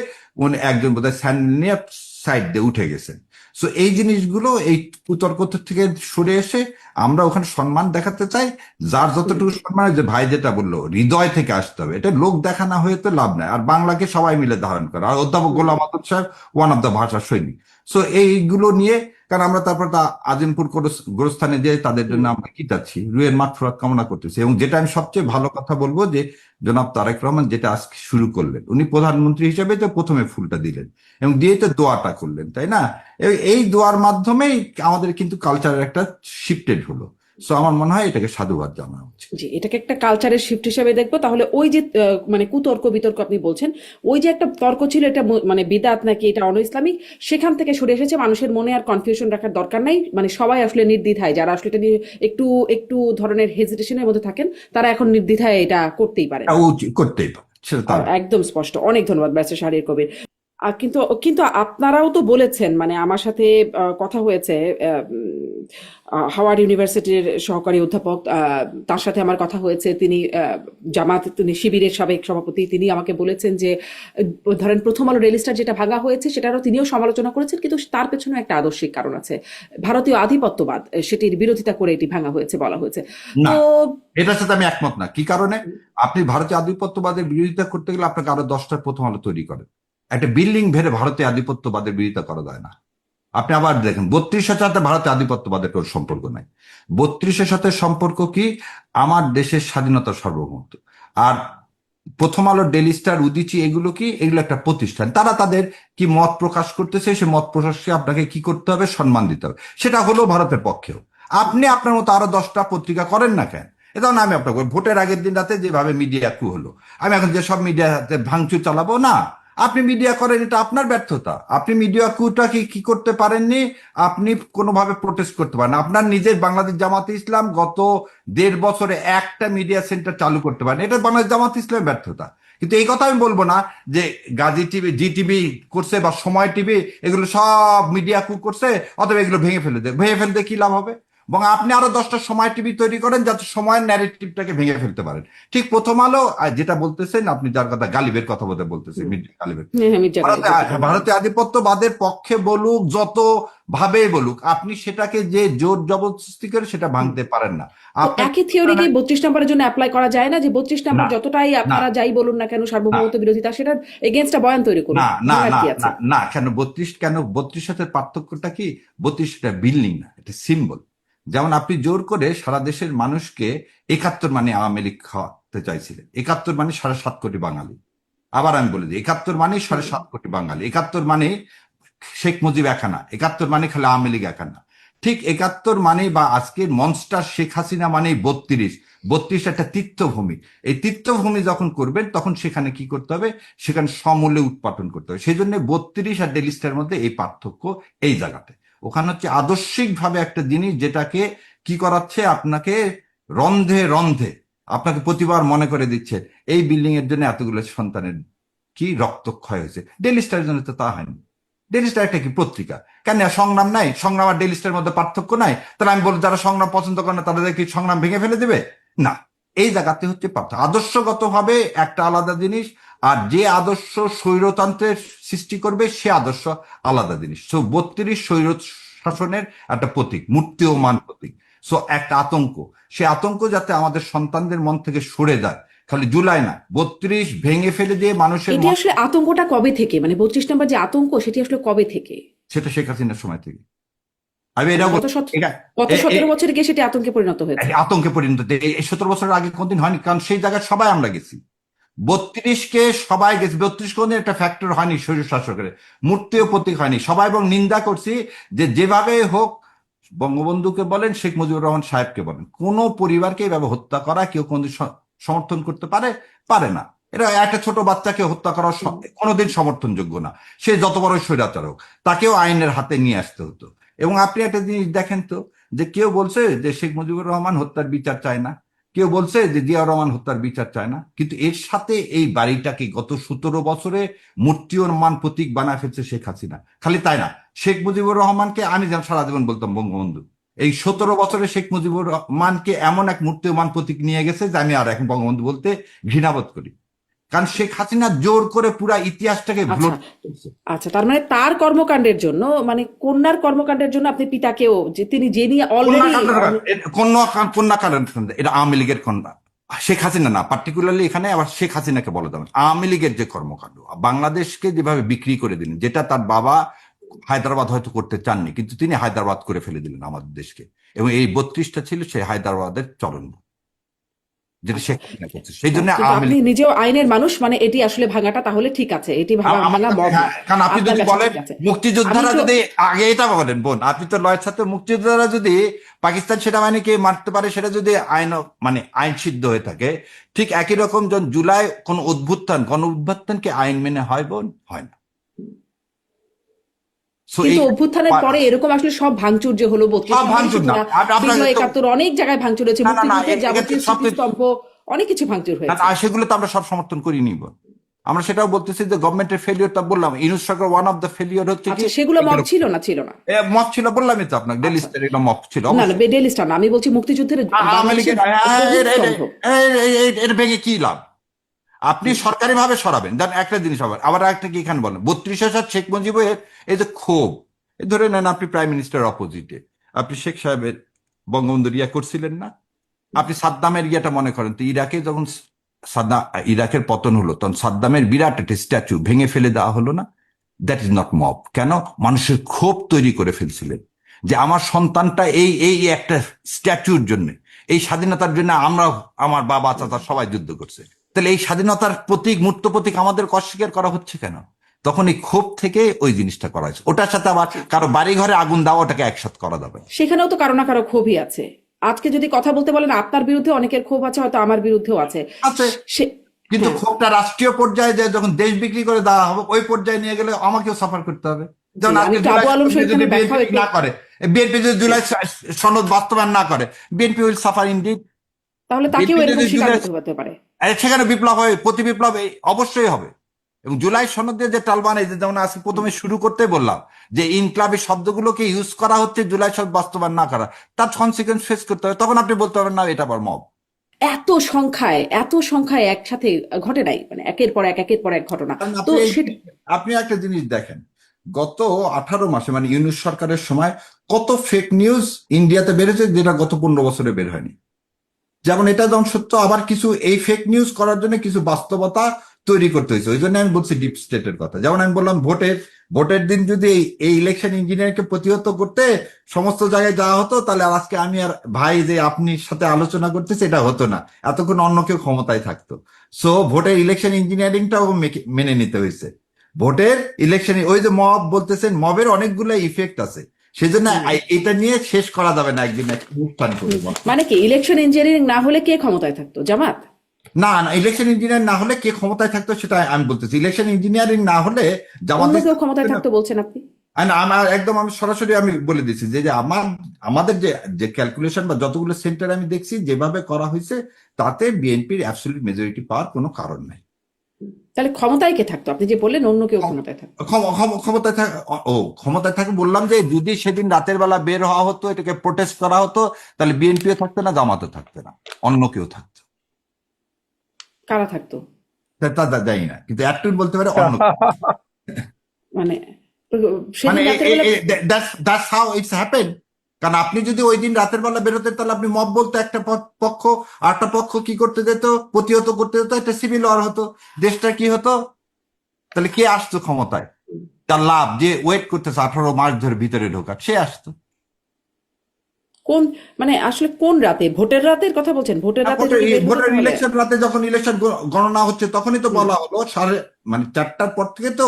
উনি একজন বোধহয় স্যান্ডেল নিয়ে সাইড দিয়ে উঠে গেছেন। সো এই জিনিসগুলো, এই কুতর্ক থেকে সরে এসে আমরা ওখানে সম্মান দেখাতে চাই, যার যতটুকু সম্মান, যে ভাই যেটা বললো, হৃদয় থেকে আসতে হবে, এটা লোক দেখানো হয়ে তো লাভ নাই। আর বাংলাকে সবাই মিলে ধারণ করে, আর অধ্যাপক গোলাম আজম সাহেব ওয়ান অফ দ্য ভাষা সৈনিক। সো এইগুলো নিয়ে, কারণ আমরা তারপর তা আজিমপুর গোরস্থানে যে তাদের জন্য আমরা কি চাচ্ছি, রুহের মাগফিরাত কামনা করতেছি। এবং যেটা আমি সবচেয়ে ভালো কথা বলবো, যে জনাব তারেক রহমান যেটা আজকে শুরু করলেন, উনি প্রধানমন্ত্রী হিসেবে তো প্রথমে ফুলটা দিলেন এবং দিয়ে তো দোয়াটা করলেন, তাই না? এই দোয়ার মাধ্যমেই আমাদের কিন্তু কালচারের একটা শিফটেড হলো। সো আমার মনে হয় এটাকে সাধুবাদ জানানো উচিত। জি, এটাকে একটা কালচারের শিফট হিসেবে দেখবো। তাহলে ওই যে মানে কুতর্ক বিতর্ক আপনি বলছেন, ওই যে একটা তর্ক ছিল এটা মানে বিদাত নাকি এটা অন ইসলামিক, সেখান থেকে সরে এসেছে, মানুষের মনে আর কনফিউশন রাখার দরকার নাই, মানে সবাই আসলে নির্দ্বিধায়, যারা আসলে এটা নিয়ে একটু একটু ধরনের হেজিটেশনের মধ্যে থাকেন, তারা এখন নির্দ্বিধায় এটা করতেই পারেন। এটা উচিত, করতেই পারে, সেটা তার। একদম স্পষ্ট। অনেক ধন্যবাদ ব্যারিস্টার শাহরিয়ার কবির। কিন্তু কিন্তু আপনারাও তো বলেছেন, মানে আমার সাথে কথা হয়েছে, হাওয়ার্ড ইউনিভার্সিটির সহকারী অধ্যাপক, তার সাথে আমার কথা হয়েছে, তিনি জামাত, তিনি শিবিরের সাবেক সভাপতি, তিনি আমাকে বলেছেন যে ধরেন প্রথম আলো রেল স্টার যেটা ভাঙা হয়েছে সেটারও তিনিও সমালোচনা করেছেন, কিন্তু তার পেছনে একটা আদর্শিক কারণ আছে, ভারতীয় আধিপত্যবাদ, সেটির বিরোধিতা করে এটি ভাঙা হয়েছে বলা হয়েছে। না, তো এটার সাথে আমি একমত না। কি কারণে? আপনি ভারতীয় আধিপত্যবাদের বিরোধিতা করতে গেলে আপনাকে আরো 10টা প্রথম আলো তৈরি করেন। একটা বিল্ডিং ভেড়ে ভারতীয় আধিপত্যবাদের বিরোধিতা করা যায় না। আপনি আবার দেখেন 32-এর সাথে ভারতের আধিপত্যবাদের কোনো সম্পর্ক নাই। 32-এর সাথে সম্পর্ক কি? আমার দেশের স্বাধীনতার সার্বভৌমত্ব। আর প্রথম আলো, ডেইলি স্টার, উদীচী, এগুলো কি? এগুলো একটা প্রতিষ্ঠান। তারা তাদের কি মত প্রকাশ করতেছে, সে মত প্রকাশকে আপনাকে কি করতে হবে? সম্মান দিতে হবে। সেটা হলো ভারতের পক্ষেও। আপনি আপনার মতো আরো 10টা পত্রিকা করেন না কেন? এটা না, আমি আপনাকে ভোটের আগের দিন রাতে যেভাবে মিডিয়া কু হলো, আমি এখন যে সব মিডিয়াতে ভাঙচুর চালাবো না। আপনি মিডিয়া করেন, এটা আপনার ব্যর্থতা। আপনি মিডিয়া কুটা কি করতে পারেননি? আপনি কোনোভাবে প্রোটেস্ট করতে পারেন? আপনার নিজের বাংলাদেশ জামাতে ইসলাম গত 1.5 বছরে একটা মিডিয়া সেন্টার চালু করতে পারেন, এটা বাংলাদেশ জামাত ইসলামের ব্যর্থতা। কিন্তু এই কথা আমি বলবো না যে গাজী টিভি, জি টিভি করছে বা সময় টিভি, এগুলো সব মিডিয়া কু করছে, অথবা এগুলো ভেঙে ফেলে দেয়। ভেঙে ফেলতে কি লাভ হবে? এবং আপনি আরো 10টা সময় টিভি তৈরি করেন যাতে সময়ের ন্যারেটিভটাকে ভেঙে ফেলতে পারেন। ঠিক প্রথম আলো যেটা বলতেছেন আপনি, যার কথা গালিবের কথা বলতে বলতেছেন, মির্জা গালিবের, হ্যাঁ, হ্যাঁ, মির্জা গালিব, জি, জি। ভারতীয় আধিপত্যবাদের পক্ষে বলুক, যত ভাবে বলুক, আপনি সেটাকে যে জোর জবরদস্তি করে সেটা ভাঙতে পারেন না। তো আপনার একই থিওরি কি 32 নম্বরের জন্য অ্যাপ্লাই করা যায় না, যে 32 না, নম্বর যতটাই না, আপনারা যাই বলুন না কেন, না, সার্বভৌমত্ব বিরোধিতা, সেটার এগেনস্টটা বয়ান তৈরি করুন, না, না, ভাঙার না, কি না, আছে? না, কেন 32? কেন 32 সাথে পার্থক্যটা কি? 32টা বিল্ডিং না, এটা সিম্বল। যেমন আপনি জোর করে সারা দেশের মানুষকে 71 মানে আওয়ামী লীগ খাওয়াতে চাইছিলেন। 71 মানে 7.5 কোটি বাঙালি। আবার আমি বলে দিই, 71 মানে হুম। 7.5 কোটি বাঙালি। 71 মানে শেখ মুজিব একা না, 71 মানে খালি আওয়ামী লীগ একা না। ঠিক 71 মানে, বা আজকের মনস্টার শেখ হাসিনা মানে 32। 32 একটা তীর্থভূমি। এই তীর্থভূমি যখন করবেন তখন সেখানে কি করতে হবে? সেখানে সমূলে উৎপাদন করতে হবে। সেই জন্য 32 আর ডেলিস্টার মধ্যে এই পার্থক্য এই জায়গাতে। ওখানে হচ্ছে আদর্শিক ভাবে একটা জিনিস যেটাকে কি করাচ্ছে আপনাকে, রন্ধে রন্ধে আপনাকে প্রতিবার মনে করে দিচ্ছে এই বিল্ডিং এর জন্য এতগুলো সন্তানের কি রক্তক্ষয় হয়েছে। ডেইলি স্টারের জন্য তো তা হয়নি। ডেইলি স্টার একটা কি পত্রিকা? কেন সংগ্রাম নাই? সংগ্রাম আর ডেইলি স্টারের মধ্যে পার্থক্য নাই? তাহলে আমি বলবো যারা সংগ্রাম পছন্দ করে না তাদের কি সংগ্রাম ভেঙে ফেলে দেবে? না, এই জায়গাতে হচ্ছে পার্থক্য। আদর্শগত ভাবে একটা আলাদা জিনিস, আর যে আদর্শ স্বৈরতন্ত্রের সৃষ্টি করবে সে আদর্শ আলাদা জিনিস। সো 32 স্বৈর শাসনের একটা প্রতীক, মূর্তিমান প্রতীক। সো একটা আতঙ্ক, সে আতঙ্ক যাতে আমাদের সন্তানদের মন থেকে সরে যায়। খালি জুলাই না, 32 ভেঙে ফেলে দিয়ে মানুষের এটি মন। আসলে আতঙ্কটা কবে থেকে, মানে 32 নম্বর যে আতঙ্ক, সেটি আসলে কবে থেকে? সেটা শেখ হাসিনার সময় থেকে। আমি মানে এটাও গত বলছি, গত 17 বছরে গিয়ে সেটি আতঙ্কে পরিণত হয়েছে। আতঙ্কে পরিণত। এই 17 বছরের আগে কোনদিন হয়নি, কারণ সেই জায়গায় সবাই আমরা গেছি। 32কে সবাই গেছে। 32 কোনদিন একটা ফ্যাক্টর হয়নি স্বৈর শাসকের, মূর্তিও প্রতীক হয়নি। সবাই এবং নিন্দা করছি যে যেভাবে হোক, বঙ্গবন্ধুকে বলেন, শেখ মুজিবুর রহমান সাহেবকে বলেন, কোন পরিবারকে এভাবে হত্যা করা কেউ কোনদিন সমর্থন করতে পারে? পারে না। এটা একটা ছোট বাচ্চাকে হত্যা করা কোনোদিন সমর্থনযোগ্য না। সে যত বড় স্বৈরাচার হোক, তাকেও আইনের হাতে নিয়ে আসতে হতো। এবং আপনি একটা জিনিস দেখেন তো, যে কেউ বলছে যে শেখ মুজিবুর রহমান হত্যার বিচার চায় না, কেউ বলছে যে জিয়াউর রহমান হত্যার বিচার চায় না, কিন্তু এর সাথে এই বাড়িটাকে গত 17 বছরে মূর্তিমান প্রতীক বানায় ফেলছে শেখ হাসিনা। খালি তাই না, শেখ মুজিবুর রহমানকে আমি যেন সারা জীবন বলতাম বঙ্গবন্ধু। এই 17 বছরে শেখ মুজিবুর রহমানকে এমন এক মূর্তিমান প্রতীক নিয়ে গেছে যে আমি আর এখন বঙ্গবন্ধু বলতে ঘৃণাবোধ করি। কারণ শেখ হাসিনা জোর করে পুরা ইতিহাসটাকে আচ্ছা, ব্লট করছে। আচ্ছা, তার মানে তার কর্মকাণ্ডের জন্য, মানে কন্যার কর্মকাণ্ডের জন্য আপনি পিতাকেও, যে তিনি যিনি অলরেডি। কন্যা কাণ্ড এটা আওয়ামী লীগের কন্যা, শেখ হাসিনা না পার্টিকুলারলি। এখানে আবার শেখ হাসিনাকে বলে দেবেন আওয়ামী লীগের যে কর্মকাণ্ড, বাংলাদেশকে যেভাবে বিক্রি করে দিলেন, যেটা তার বাবা হায়দ্রাবাদ হয়তো করতে চাননি, কিন্তু তিনি হায়দ্রাবাদ করে ফেলে দিলেন আমাদের দেশকে। এবং এই 32টা ছিল সেই হায়দ্রাবাদের চরণ, যেটা আচ্ছা, শেখ হাসিনা করছে। সেই জন্য কিন্তু আওয়ামী আপনি লীগ। নিজেও আইনের মানুষ, মানে এটি আসলে ভাঙাটা তাহলে ঠিক আছে, এটি ভাঙা আমার ভাঙা কাছে, হ্যাঁ, কারণ আপনি আপনার যদি কাছে বলেন ঠিক আছে। আমি মুক্তিযোদ্ধারা তো যদি আগে, এটা বলেন বোন, আপনি তো লয়ের সাথে, মুক্তিযোদ্ধারা যদি পাকিস্তান সেনাবাহিনীকে মারতে পারে সেটা যদি আইন, মানে আইন সিদ্ধ হয়ে থাকে, ঠিক একই রকম যখন জুলাই কোন অভ্যুত্থান, গণ অভ্যুত্থানকে আইন মেনে হয় বোন? হয় না। সো এই কিন্তু অভ্যুত্থানের পরে এরকম আসলে সব ভাঙচুর যে হলো 32 সব নম্বরে ভাঙচুর শুধু না, না, আপনাকে বিজয় তো, 71, অনেক জায়গায় ভাঙচুর হয়েছে, না, না, না, মুক্তিযুদ্ধের এক্ষেত্রে যাবতীয় সব, স্মৃতিস্তম্ভ, অনেক কিছু ভাঙচুর না, হয়েছে। না, সেগুলো তো আমরা সব সমর্থন করিনি বোন। আমরা সেটাও বলতেছি যে গভর্নমেন্টের ফেলিওরটা বললাম, ইউনূস সরকার ওয়ান অফ দ্য ফেলিওর হচ্ছে কি আচ্ছা, সেগুলো মব ছিল না, ছিল না? মব ছিল, বললামই তো আপনাকে, ডেলি আচ্ছা, স্টার এটা মব ছিল না না, অবশ্যই। ডেলি স্টার না, আমি বলছি মুক্তিযুদ্ধের আওয়ামী বাংলাদেশের লীগের অভ্যুত্থান সম্ভব। এর ভেঙে কি লাভ? আপনি সরকারি ভাবে সরাবেন, দেন একটা জিনিস আবার একটা কি এখানে বলেন 32 সাল শেখ মুজিবের এই যে ক্ষোভ, ধরে নেন আপনি প্রাইম মিনিস্টার অপোজিটে, আপনি শেখ সাহেবের বঙ্গবন্ধুর ইয়া করছিলেন না, আপনি সাদ্দামের ইয়েটা মনে করেন তো, ইরাকে যখন সাদ্দাম ইরাকের পতন হলো তখন সাদ্দামের বিরাট একটা স্ট্যাচু ভেঙে ফেলে দেওয়া হলো না? That is not mob. কেন? মানুষের ক্ষোভ তৈরি করে ফেলছিলেন যে আমার সন্তানটা এই এই একটা স্ট্যাচুর জন্য, এই স্বাধীনতার জন্য আমরা, আমার বাবা চাচা সবাই যুদ্ধ করছে, তাহলে এই স্বাধীনতার প্রতীক, মূর্ত প্রতীক আমাদেরকে অস্বীকার করা হচ্ছে কেন? তখন এই ক্ষোভ থেকে ওই জিনিসটা করা হয়েছে। ওটার সাথে আবার কারো বাড়ি ঘরে আগুন দেওয়া, ওটাকে একসাথে করা যাবে না। সেখানেও তো কারো না কারো ক্ষোভই আছে। আজকে যদি কথা বলতে বলেন, আপনার বিরুদ্ধে অনেকের ক্ষোভ আছে, হয়তো আমার বিরুদ্ধেও আছে। আছে, সে কিন্তু হ্যাঁ, ক্ষোভটা রাষ্ট্রীয় পর্যায়ে যে যখন দেশ বিক্রি করে দেওয়া হবে, ওই পর্যায়ে নিয়ে গেলে আমাকেও সাফার করতে হবে। জি, যেমন আমি আজকে একটু জুলাই আবু আলম সনদে শহীদ যদি খানের ব্যাখ্যাও বিএনপি একটু। না করে, বিএনপি যদি জি, জুলাই সনদ বাস্তবায়ন না করে, বিএনপি উইল সাফার ইনডিড। তাহলে তাকেও বিএনপি এরকম যদি শিকার জুলাই, হতে হতে পারে। সেখানে বিপ্লব হয়, প্রতি বিপ্লব অবশ্যই হবে। এবং জুলাই সনদে যে টালবান, এই যে যেমন আজকে প্রথমে শুরু করতে বললাম যে ইনকলাবি শব্দগুলোকে ইউজ করা হচ্ছে জুলাই সনদ বাস্তবায়ন না করা, তার কনসিকুয়েন্স ফেস করতে হবে। তখন আপনি বলতে পারবেন না এটা আবার মব। এত সংখ্যায় একসাথে ঘটে নাই, মানে একের পর এক ঘটনা। কারণ তো আপনি সেটা আপনি একটা জিনিস দেখেন, গত 18 মাসে মানে ইউনূস সরকারের সময় কত ফেক নিউজ ইন্ডিয়াতে বেড়েছে, যেটা গত 15 বছরে বের হয়নি। যেমন এটা যেমন সত্য, আবার কিছু এই ফেক নিউজ করার জন্য কিছু বাস্তবতা তৈরি করতে হয়েছে। ওই জন্য আমি বলছি ডিপ স্টেটের কথা। যেমন আমি বললাম ভোটের দিন যদি এই ইলেকশন ইঞ্জিনিয়ারকে প্রতিহত করতে সমস্ত জায়গায় যাওয়া হতো, তাহলে আজকে আমি আর ভাই যে আপনি সাথে আলোচনা করতেছি এটা হতো না, এতক্ষণ অন্য কেউ ক্ষমতায় থাকতো। সো ভোটের ইলেকশন ইঞ্জিনিয়ারিংটাও মেনে নিতে হয়েছে। ভোটের ইলেকশন, ওই যে মব বলতেছেন, মবের অনেকগুলো ইফেক্ট আছে, সেজন্য এটা নিয়ে শেষ করা যাবে না একদিন একটা অনুষ্ঠান করে। মানে কি, ইলেকশন ইঞ্জিনিয়ারিং না হলে কে ক্ষমতায় থাকতো? জামাত? না না, ইলেকশন ইঞ্জিনিয়ার না হলে কে ক্ষমতায় থাকতো সেটা আমি বলতেছি। ইলেকশন ইঞ্জিনিয়ারিং না হলে অন্য জামাতে কেউ ক্ষমতায় থাকতো বলছেন আপনি? আমার একদম আমি সরাসরি আমি বলে দিচ্ছি যে আমাদের যে যে ক্যালকুলেশন বা যতগুলো সেন্টার আমি দেখছি যেভাবে করা হয়েছে, তাতে বিএনপির অ্যাবসলিউট মেজরিটি পাওয়ার কোনো কারণ নাই। তাহলে ক্ষমতায় কে থাকতো? আপনি যে বললেন অন্য কেউ ক্ষমতায় থাকতো। ক্ষমতায় থাকা, ক্ষমতায় থাকে বললাম যে যদি সেদিন রাতের বেলা বের হওয়া হতো, এটাকে প্রোটেস্ট করা হতো, তাহলে বিএনপিও থাকতো না, জামাতও থাকতো না, অন্য কেউ থাকতো। কারা থাকতো? তা জানি না, কিন্তু একটু বলতে পারে অন্য কেউ। মানে মানে সেদিন রাতের বেলা। That's how it's happen. কারণ আপনি যদি ওই দিন রাতের বেলা বেরোতেন, তাহলে আপনি মব বলতে একটা পক্ষ, আর একটা পক্ষ কি করতে যেত, প্রতিহত করতে যেত, একটা সিভিল ওয়ার হতো, দেশটা কি হতো? তাহলে কে আসতো ক্ষমতায়? তার লাভ যে ওয়েট করতেছে 18 মাস ধরে ভিতরে ঢোকার, সে আসতো। কোন, মানে আসলে কোন রাতে? ভোটের রাতের কথা বলছেন? ভোটের রাতে যদি বের হতো ভোটের তাহলে। ইলেকশন রাতে যখন ইলেকশন গণনা হচ্ছে, তখনই তো বলা হলো মানে 4টার পর থেকে তো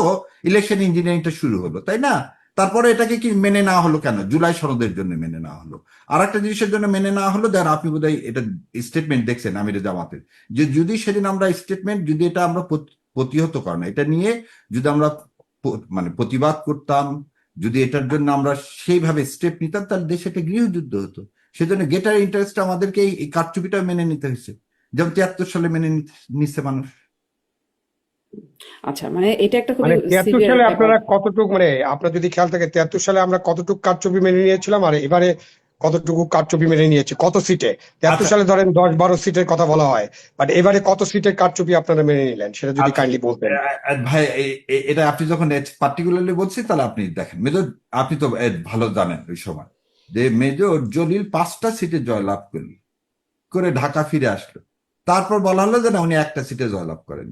ইলেকশন ইঞ্জিনিয়ারিংটা শুরু হলো, তাই না? তারপরে এটাকে কি মেনে নেওয়া হলো কেন? জুলাই সনদের জন্য মেনে নেওয়া হলো। আর একটা জিনিসের জন্য মেনে নেওয়া হলো, দেন আপনি বোধহয় এটা স্টেটমেন্ট দেখছেন আমির জামাতের, যে যদি সেদিন আমরা স্টেটমেন্ট, যদি এটা আমরা প্রতিহত করা না, এটা নিয়ে যদি আমরা মানে প্রতিবাদ করতাম, যদি এটার জন্য আমরা সেইভাবে স্টেপ নিতাম, তাহলে দেশে একটা গৃহযুদ্ধ হতো। সেজন্য গেটার ইন্টারেস্ট আমাদেরকে এই কারচুপিটা মেনে নিতে হয়েছে, যেমন 73 সালে মেনে নিচ্ছে মানুষ। আচ্ছা, মানে এটা একটা খুবই মানে 73 সিভিয়ার সালে ব্যাপার। আপনারা কতটুকু, মানে আপনার যদি খেয়াল থাকে 73 সালে আমরা কতটুকু কারচুপি মেনে নিয়েছিলাম, আর এবারে কতটুকু কারচুপি মেনে নিয়েছি, কত সিটে? 73 আচ্ছা সালে ধরেন 10-12 সিটের কথা বলা হয়, বাট এবারে কত সিটের কারচুপি আপনারা মেনে নিলেন সেটা যদি আচ্ছা কাইন্ডলি বলতেন। ভাই, এটা আপনি যখন পার্টিকুলারলি বলছি, তাহলে আপনি দেখেন মেজর, আপনি তো ভালো জানেন ওই সময় যে মেজর জলিল 5টা সিটে জয়লাভ করে ঢাকা ফিরে আসলো। তারপর বলা হলো যে না, উনি একটা সিটে জয়লাভ করেন।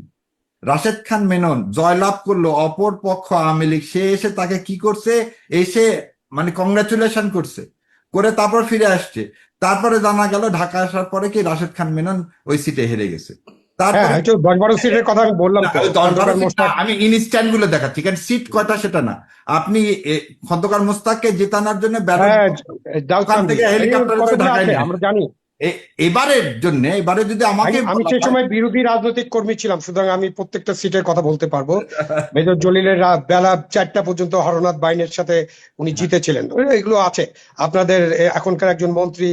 রাশেদ খান মেনন জয়লাভ করলো, অপর পক্ষ আওয়ামী লীগ, সে এসে তাকে কি করছে, এসে মানে কংগ্রাচুলেশন করছে, করে তারপর ফিরে আসছে। তারপরে জানা গেল ঢাকা আসার পরে কি রাশেদ খান মেনন ওই সিটে হেরে গেছে। হ্যাঁ, তারপরে একটু 10-12 সিটের কথা আমি বললাম তো, খন্দকার মোশতাক। আমি ইনস্ট্যান্ট গুলো দেখাচ্ছি, কারণ সিট কয়টা সেটা না। আপনি খন্দকার মোস্তাককে জেতানোর জন্য হ্যাঁ, দাউদ ওখান কান্দি থেকে এই হেলিকপ্টারে করে কতগুলো ঢাকায় আছে নিয়ে আমরা জানি। এবারের জন্য, এবারে যদি আমাকে আমি বলা সেই হয় সময় বিরোধী রাজনৈতিক কর্মী ছিলাম, সুতরাং আমি প্রত্যেকটা সিটের কথা বলতে পারবো। মেজর জলিলের বেলা 4টা পর্যন্ত হরনাথ বাইনের সাথে উনি জিতেছিলেন, এগুলো আছে। আপনাদের এখনকার একজন মন্ত্রী,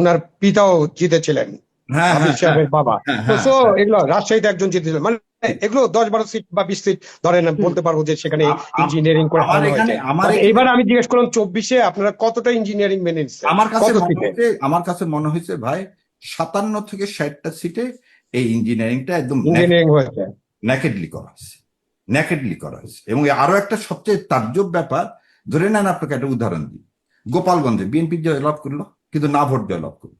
উনার পিতাও জিতেছিলেন, হ্যাঁ হ্যাঁ হাফিজ হ্যাঁ সাহেবের বাবা। হ্যাঁ তো হ্যাঁ সো হ্যাঁ। এগুলো রাজশাহীতে একজন জিতেছিলেন, মানে এগুলো 10-12 সিট বা 20 সিট ধরেন, আমি হুম। বলতে পারবো যে সেখানে আম- ইঞ্জিনিয়ারিং করে আমার হারানো এখানে হয়েছে। আমার But এখানে এবার আমি জিজ্ঞেস করলাম 24-এ আপনারা কতটা ইঞ্জিনিয়ারিং মেনে নিচ্ছেন, কত সিটে? আমার কাছে মনে হয়েছে ভাই 57 থেকে 60টা সিটে এই ইঞ্জিনিয়ারিংটা একদম ইঞ্জিনিয়ারিং হয়েছে। ন্যাকেডলি করা হয়েছে, ন্যাকেডলি করা হয়েছে। এবং আরো একটা সবচেয়ে তাজ্জব ব্যাপার, ধরে নেন আপনাকে একটা উদাহরণ দিই, গোপালগঞ্জে বিএনপি জয়লাভ করলো কিন্তু না ভোট জয়লাভ করলো।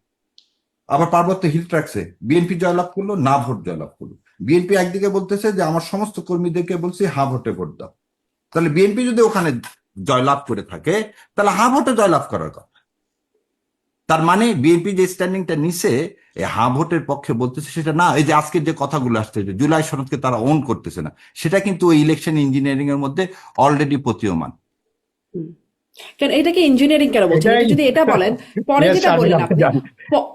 আবার পার্বত্য হিল ট্র্যাক্সে বিএনপি জয়লাভ করলো, না ভোট জয়লাভ করলো। বিএনপি একদিকে বলতেছে যে আমার সমস্ত কর্মীদেরকে বলছি হ্যাঁ ভোটে ভোট দাও। তাহলে বিএনপি যদি ওখানে জয়লাভ করে থাকে তাহলে হ্যাঁ ভোটে জয়লাভ করার কথা। তার মানে বিএনপি যে স্ট্যান্ডিংটা নিছে এই হ্যাঁ ভোটের পক্ষে বলতেছে সেটা না। এই যে আজকের যে কথাগুলো আসছে যে জুলাই সনদকে তারা ওন করতেছে না, সেটা কিন্তু ওই ইলেকশন ইঞ্জিনিয়ারিং এর মধ্যে অলরেডি প্রতীয়মান। হুম। কেন এটাকে ইঞ্জিনিয়ারিং কেন বলছেন? এটাই এটা যদি এটা বলেন, পরে Yes, যেটা শাহরিয়ার, বললেন আপনি আপনি, জানেন।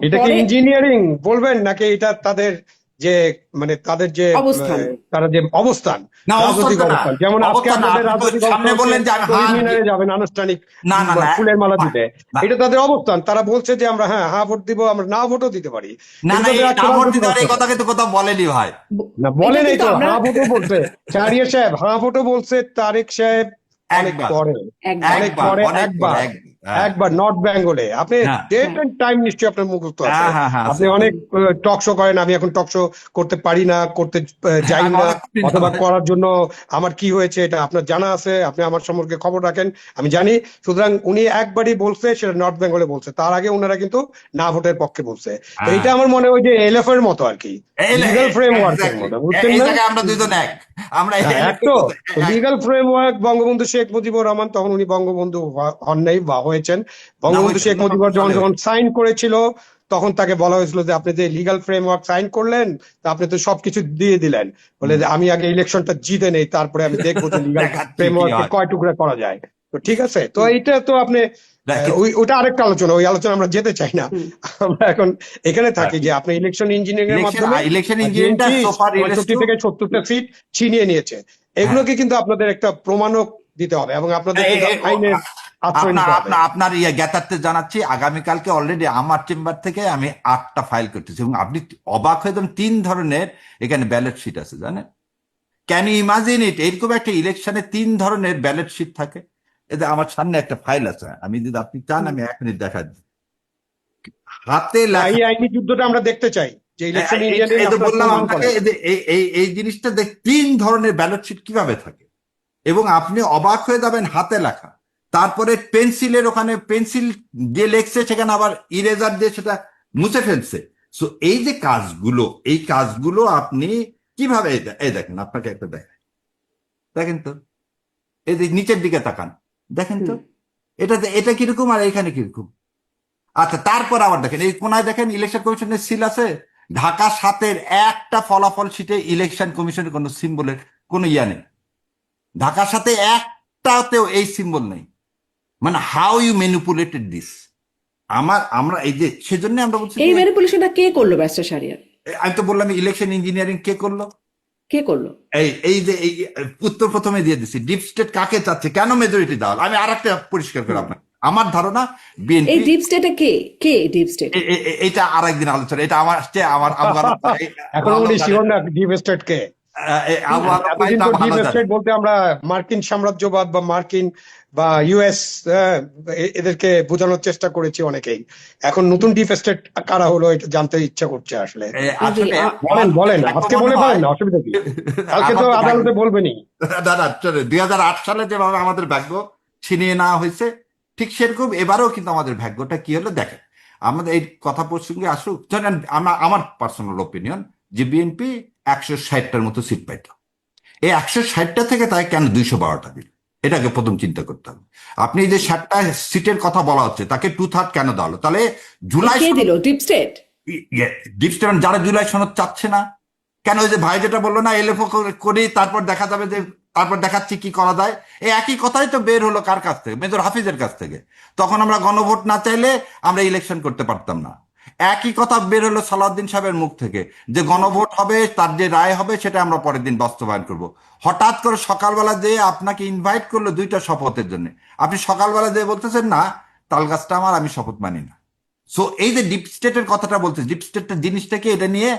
এটা কি পরে ইঞ্জিনিয়ারিং বলবেন নাকি এটা তাদের যে মানে তাদের যে অবস্থান। তারা যে অবস্থান, না, রাজনৈতিক অবস্থানটা না, অবস্থান, যেমন আজকে অবস্থান না। আপনাদের আপনি তো রাজনৈতিক সামনে অবস্থান হচ্ছে বললেন যে আমি শহীদ হ্যাঁ মিনারে যাবেন আনুষ্ঠানিক না না না ফুলের মালা দিতে। না এটা তাদের অবস্থান, তারা বলছে যে আমরা হ্যাঁ ভোট দিব, আমরা না ভোটও দিতে পারি। না এটা না, এই তাদের একটা না ভোট রাজনৈতিক দিতে পারে এই অবস্থান। কথা কিন্তু কোথাও বলেনি ভাই। না এটা বলেন, এই কিন্তু তো আমরা হ্যাঁ ভোটও বলছে শাহরিয়ার সাহেব, হ্যাঁ ভোটও বলছে তারেক সাহেব অনেক একবার পরে, একবার অনেক পরে, অনেক পরে, একবার হ্যাঁ একবার নর্থ বেঙ্গলে। আপনি হ্যাঁ ডেট এন্ড টাইম নিশ্চয়ই আপনার মুখস্থ আছে। হ্যাঁ হ্যাঁ হ্যাঁ আপনি আছে। অনেক টক শো করেন, আমি এখন টক শো করতে পারি না, করতে যাই আমি না, অনেক করি না অথবা ভাই। করার জন্য আমার কি হয়েছে এটা আপনার জানা আছে, আপনি আমার সম্পর্কে খবর রাখেন, আমি জানি। সুতরাং উনি একবারই বলছে, সেটা নর্থ বেঙ্গলে বলছে, তার আগে ওনারা কিন্তু না ভোটের পক্ষে বলছে। তো হ্যাঁ এটা আমার মনে হয় যে এলএফ এর মতো আর কি, লিগাল ফ্রেমওয়ার্কের এক্স্যাক্টলি, মতো, বুঝছেন এই না? জায়গায় আমরা দুইজন এক। আমরা হ্যাঁ, এক তো লিগাল ফ্রেমওয়ার্ক বঙ্গবন্ধু শেখ মুজিবুর রহমান, তখন উনি বঙ্গবন্ধু হন নাই বা হয়েছেন। না বঙ্গবন্ধু হয়েছে শেখ মুজিবুর যখন 69 যখন হয়েছে। সাইন করেছিল, তখন তাকে বলা হয়েছিল যে আপনি যে লিগাল ফ্রেমওয়ার্ক সাইন করলেন, তা আপনি তো সবকিছু দিয়ে দিলেন, বলে যে আমি আগে ইলেকশনটা জিতে নেই, তারপরে আমি দেখবো যে লিগাল দেখাচ্ছি কি ফ্রেমওয়ার্ককে হয়। কয় টুকরা করা যায়। তো ঠিক আছে, তো এইটা তো আপনি দেখ- ওটা আরেকটা আলোচনা, ওই আলোচনা আমরা যেতে চাই না। হুম। আমরা এখন এখানে থাকি যে আপনি ইলেকশন ইঞ্জিনিয়ারিং এর মাধ্যমে ইলেকশন ইঞ্জিনিয়ারিংটা বিএনপি সোফার 65 থেকে 70টা সিট ছিনিয়ে নিয়েছে। এগুলোকে কিন্তু আপনাদের একটা প্রমাণক দিতে হবে এবং আপনাদের কিন্তু আইনের আশ্রয় আপনার নিতে হবে। আপনার আপনার জ্ঞাতার্থে জানাচ্ছি, আগামীকালকে অলরেডি আমার চেম্বার থেকে আমি 8টা ফাইল করতেছি এবং আপনি অবাক হয়ে যাবেন, 3 ধরনের এখানে ব্যালট শিট আছে, জানেন? Can you imagine it? এরকম একটা ইলেকশনে 3 ধরনের ব্যালট শিট থাকে। এতে আমার সামনে একটা ফাইল আছে, আমি যদি আপনি চান আমি 1 মিনিট দেখা দিই। হাতে না, লেখা। এই আইনি যুদ্ধটা আমরা দেখতে চাই যে ইলেকশন ইঞ্জিনিয়ারিং এই তো আপনারা বললাম প্রমাণ আপনাকে, করেন। এই জিনিসটা দেখ 3 ধরনের ব্যালট শিট কিভাবে থাকে এবং আপনি অবাক হয়ে যাবেন, হাতে লেখা। তারপরে পেন্সিলের ওখানে পেন্সিল দিয়ে লেখছে, সেখানে আবার ইরেজার দিয়ে সেটা মুছে ফেলছে। সো এই যে কাজগুলো, এই কাজগুলো আপনি কিভাবে, এই দেখেন আপনাকে একটা দেখেন, দেখেন তো, এই যে নিচের দিকে তাকান, দেখেন তো হুম। এটা কিরকম আর এখানে কিরকম। আচ্ছা, তারপর আবার দেখেন এই কোনায় দেখেন ইলেকশন কমিশনের সিল আছে। ঢাকা 7-এর একটা ফলাফল শিটে ইলেকশন কমিশনের কোনো সিম্বলের কোনো ইয়া নেই। ঢাকা 7-এ একটাতেও এই সিম্বল নেই। মানে হাউ ইউ ম্যানিপুলেটেড দিস। আমরা এই যে সেজন্য আমরা বলছি এই যে ম্যানিপুলেশনটা কে করলো ব্যারিস্টার শাহরিয়ার? আমি তো বললাম ইলেকশন ইঞ্জিনিয়ারিং কে করলো। কে করলো? এই যে এই উত্তর প্রথমে দিয়ে দিচ্ছি, ডিপ স্টেট কাকে চাচ্ছে, কেন মেজরিটি দেওয়া হলো? আমি আর একটা পরিষ্কার করে আপনার, আমার ধারণা এই বিএনপি, ডিপ স্টেটে কে কে ডিপ স্টেট? এটা আর একদিন আলোচনা, এটা আমার আসছে আমার এখন উনি শিওর না ডিপ স্টেট কে। এতদিন তো ডিপ স্টেট বলতে আমরা মার্কিন সাম্রাজ্যবাদ বা মার্কিন বা ইউএস এদেরকে বোঝানোর চেষ্টা করেছি অনেকেই। এখন নতুন ডিপ স্টেট কারা হলো এটা জানতে ইচ্ছা করছে আসলে। আসলে বলেন আজকে বলে পারেন না, অসুবিধা কি? কালকে তো আদালতে বলবেনই। দাদা 2008 সালে যেভাবে আমাদের ভাগ্য ছিনিয়ে নেওয়া হয়েছে, ঠিক সেরকম এবারেও কিন্তু আমাদের ভাগ্যটা কি হলো দেখেন। আমাদের এই কথা প্রসঙ্গে আসুক, জানেন আমার পার্সোনাল ওপিনিয়ন যে বিএনপি 160টার মতো সিট পাইত। এই 160টা থেকে তাই কেন 212টা দিল, এটাকে প্রথম চিন্তা করতে হবে। আপনি যে 60টা সিটের কথা বলা হচ্ছে তাকে 2/3 কেন দেওয়া হলো? তাহলে জুলাই কে দিল? Deep state? ডিপ স্টেট যারা জুলাই সনদ চাচ্ছে না, কেন? ওই যে ভাই যেটা বললো না, এলএফও করি তারপর দেখা যাবে যে, তারপর দেখাচ্ছি কি করা যায়। এই একই কথাই তো বের হলো কার কাছ থেকে? মেজর হাফিজের কাছ থেকে। তখন আমরা গণভোট না চাইলে আমরা ইলেকশন করতে পারতাম না। একই কথা বের হলো সালাউদ্দিন সাহেবের মুখ থেকে, যে গণভোট হবে, তার যে রায় হবে সেটা আমরা পরের দিন বাস্তবায়ন করব। হঠাৎ করে সকালবেলা যে আপনাকে ইনভাইট করলো 2টা শপথের জন্য, আপনি সকালবেলা যে বলতেছেন না তাল গাছটা আমার, আমি শপথ মানি না। সো এই যে ডিপ স্টেটের কথাটা বলতে, ডিপ স্টেটের জিনিসটাকে এটা নিয়ে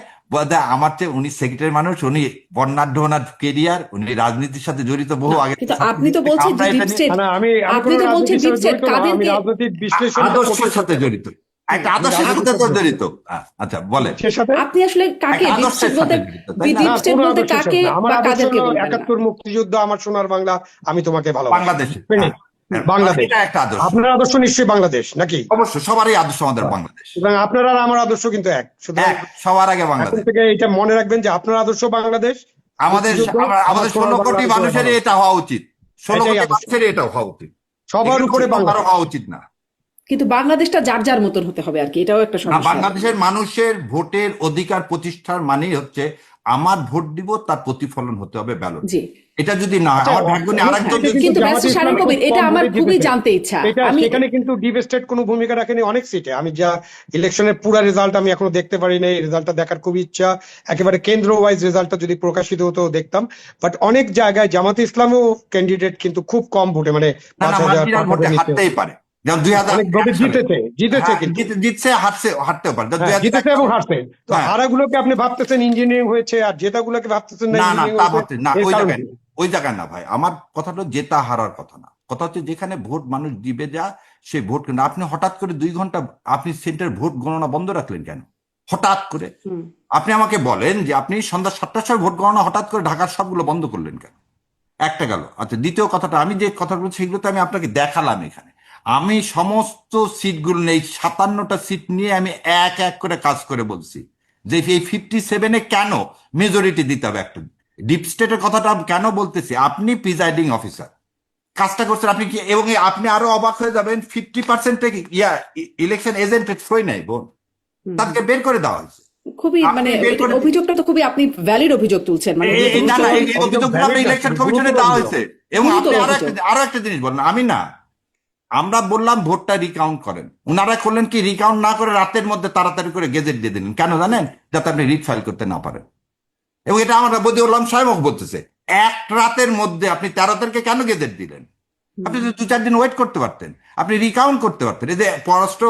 আমার চেয়ে উনি সেক্রেটারি মানুষ, উনি বর্ণাঢ্য ওনার কেরিয়ার, উনি রাজনীতির সাথে জড়িত বহু আগে। কিন্তু আপনি তো বলছেন যে আমরা এটা ডিপ নিয়ে স্টেট, না, আমি আপনি কোনো তো বলছেন রাজনীতির ডিপ সাথে স্টেট জড়িত না, আমি কাদেরকে, রাজনৈতিক বিশ্লেষণ আদর্শের সাথে জড়িত, একটা আদর্শের সাথে তো জড়িত। আচ্ছা বলেন, সে সাথে আপনি আসলে কাকে একটা ডিপ আদর্শের স্টেট বলতে, সাথে জড়িত, তাই না? ডিপ না, স্টেট কোনো বলতে আদর্শের কাকে সাথে না। আমার বা আদর্শ কাদেরকে হলো বলবেন? 71 মুক্তিযুদ্ধ, আমার সোনার বাংলা, আমি তোমাকে ভালোবাসি। বাংলাদেশে, Finish. বাংলাদেশ। এটা একটা আদর্শ, আপনার আদর্শ নিশ্চয়ই বাংলাদেশ নাকি? অবশ্যই সবারই আদর্শ আমাদের বাংলাদেশ, সুতরাং আপনার আর আমার আদর্শ কিন্তু এক। সুতরাং এক, সবার আগে এখন বাংলাদেশ। থেকে এটা মনে রাখবেন যে আপনার আদর্শ বাংলাদেশ, আমাদের মুক্তিযুদ্ধ, আমাদের আমার সোনার 16 কোটি বাংলা, আমি তোমায় মানুষের ভালোবাসি। এটা হওয়া উচিত, 16 এটাই কোটি আদর্শ। মানুষের এটা হওয়া উচিত, সবার এগুলো উপরে কারো বাংলাদেশ। হওয়া উচিত না। কিন্তু বাংলাদেশটা যার যার মতন হতে হবে আর কি, এটাও একটা না, সমস্যা। বাংলাদেশের মানুষের ভোটের অধিকার প্রতিষ্ঠার মানেই হচ্ছে আমার ভোট দিব, তার প্রতিফলন হতে হবে ব্যালট। জি, এটা যদি না হয়, আমার ভাগ্য নিয়ে আরেকজন এটা যদি কিন্তু জামাতে ব্যারিস্টার ইসলামী শারীন কবির, খুব এটা কম আমার ভোটে খুবই জিতেছে। জানতে ইচ্ছা। এটা আমি সেখানে কিন্তু ডিপ স্টেট কোনো ভূমিকা রাখেনি অনেক সিটে। আমি যা ইলেকশনের পুরো রেজাল্ট আমি এখনো দেখতে পারি নাই, রেজাল্টটা দেখার খুবই ইচ্ছা। একেবারে কেন্দ্র ওয়াইজ রেজাল্টটা যদি প্রকাশিত হতো দেখতাম। বাট অনেক জায়গায় জামাতে ইসলামও ক্যান্ডিডেট কিন্তু খুব কম ভোটে, মানে না না 5,000 মার্জিনাল ভোটে 5,000 নিচে। হারতেই পারে, যেমন 2001 অনেক ভোটে সালে। জিতেছে হ্যাঁ, কিন্তু। জিতছে, হারতেও পারে। হ্যাঁ, জিতেছে এবং হারছে। তো হ্যাঁ। হারাগুলোকে আপনি ভাবতেছেন ইঞ্জিনিয়ারিং হয়েছে, আর জেতাগুলোকে ভাবতেছেন না না না ইঞ্জিনিয়ারিং তা হয়েছে। ভাবতে না, এর ওই কারণ জায়গায় কি? ওই জায়গায় না ভাই, আমার কথাটা জেতা হারার কথা না, কথা হচ্ছে যেখানে ভোট মানুষ দিবে যা সেই ভোট কেন। আপনি হঠাৎ করে 2 ঘন্টা আপনি সেন্টার ভোট গণনা বন্ধ রাখলেন কেন হঠাৎ করে? আপনি আমাকে বলেন যে আপনি সন্ধ্যা 7টার সময় ভোট গণনা হঠাৎ করে ঢাকার সবগুলো বন্ধ করলেন কেন? একটা গেল। আচ্ছা, দ্বিতীয় কথাটা, আমি যে কথাগুলো সেগুলো তো আমি আপনাকে দেখালাম এখানে। আমি সমস্ত সিটগুলো নেই, 57টা সিট নিয়ে আমি এক এক করে কাজ করে বলছি যে এই 57-এ কেন মেজরিটি দিতে হবে। একটা ডিপ স্টেটের কথাটা কেন বলতেছি, আপনি প্রিজাইডিং অফিসার কাজটা করছেন আপনি কি, এবং আপনি আরো অবাক হয়ে যাবেন, 50% ইলেকশন এজেন্টের সই নাই বোন, তাদেরকে বের করে দেওয়া হয়েছে। খুবই আপনি মানে বের করে অভিযোগটা তো খুবই, আপনি ভ্যালিড অভিযোগ তুলছেন, মানে না না, এই অভিযোগ অভিযোগগুলো valid না, ইলেকশন খুবই কমিশনে গুরুতর দেওয়া অভিযোগ। হয়েছে। এবং আপনি গুরুতর আরো অভিযোগ। আরো একটা জিনিস বলেন, আমি না, আমরা বললাম ভোটটা রিকাউন্ট করেন, ওনারা করলেন কি, রিকাউন্ট না করে রাতের মধ্যে তাড়াতাড়ি করে গেজেট দিয়ে দিলেন। কেন জানেন? যাতে আপনি রিট ফাইল করতে না পারেন। এবং এটা আমরা বদিউল্লাহ সাহেব বলতেছে, এক রাতের মধ্যে আপনি 13 তারিখে কেন গেজেট দিলেন? আপনি যদি 2-4 দিন ওয়েট করতে পারতেন, আপনি রিকাউন্ট করতে পারতেন। এই যে পররাষ্ট্র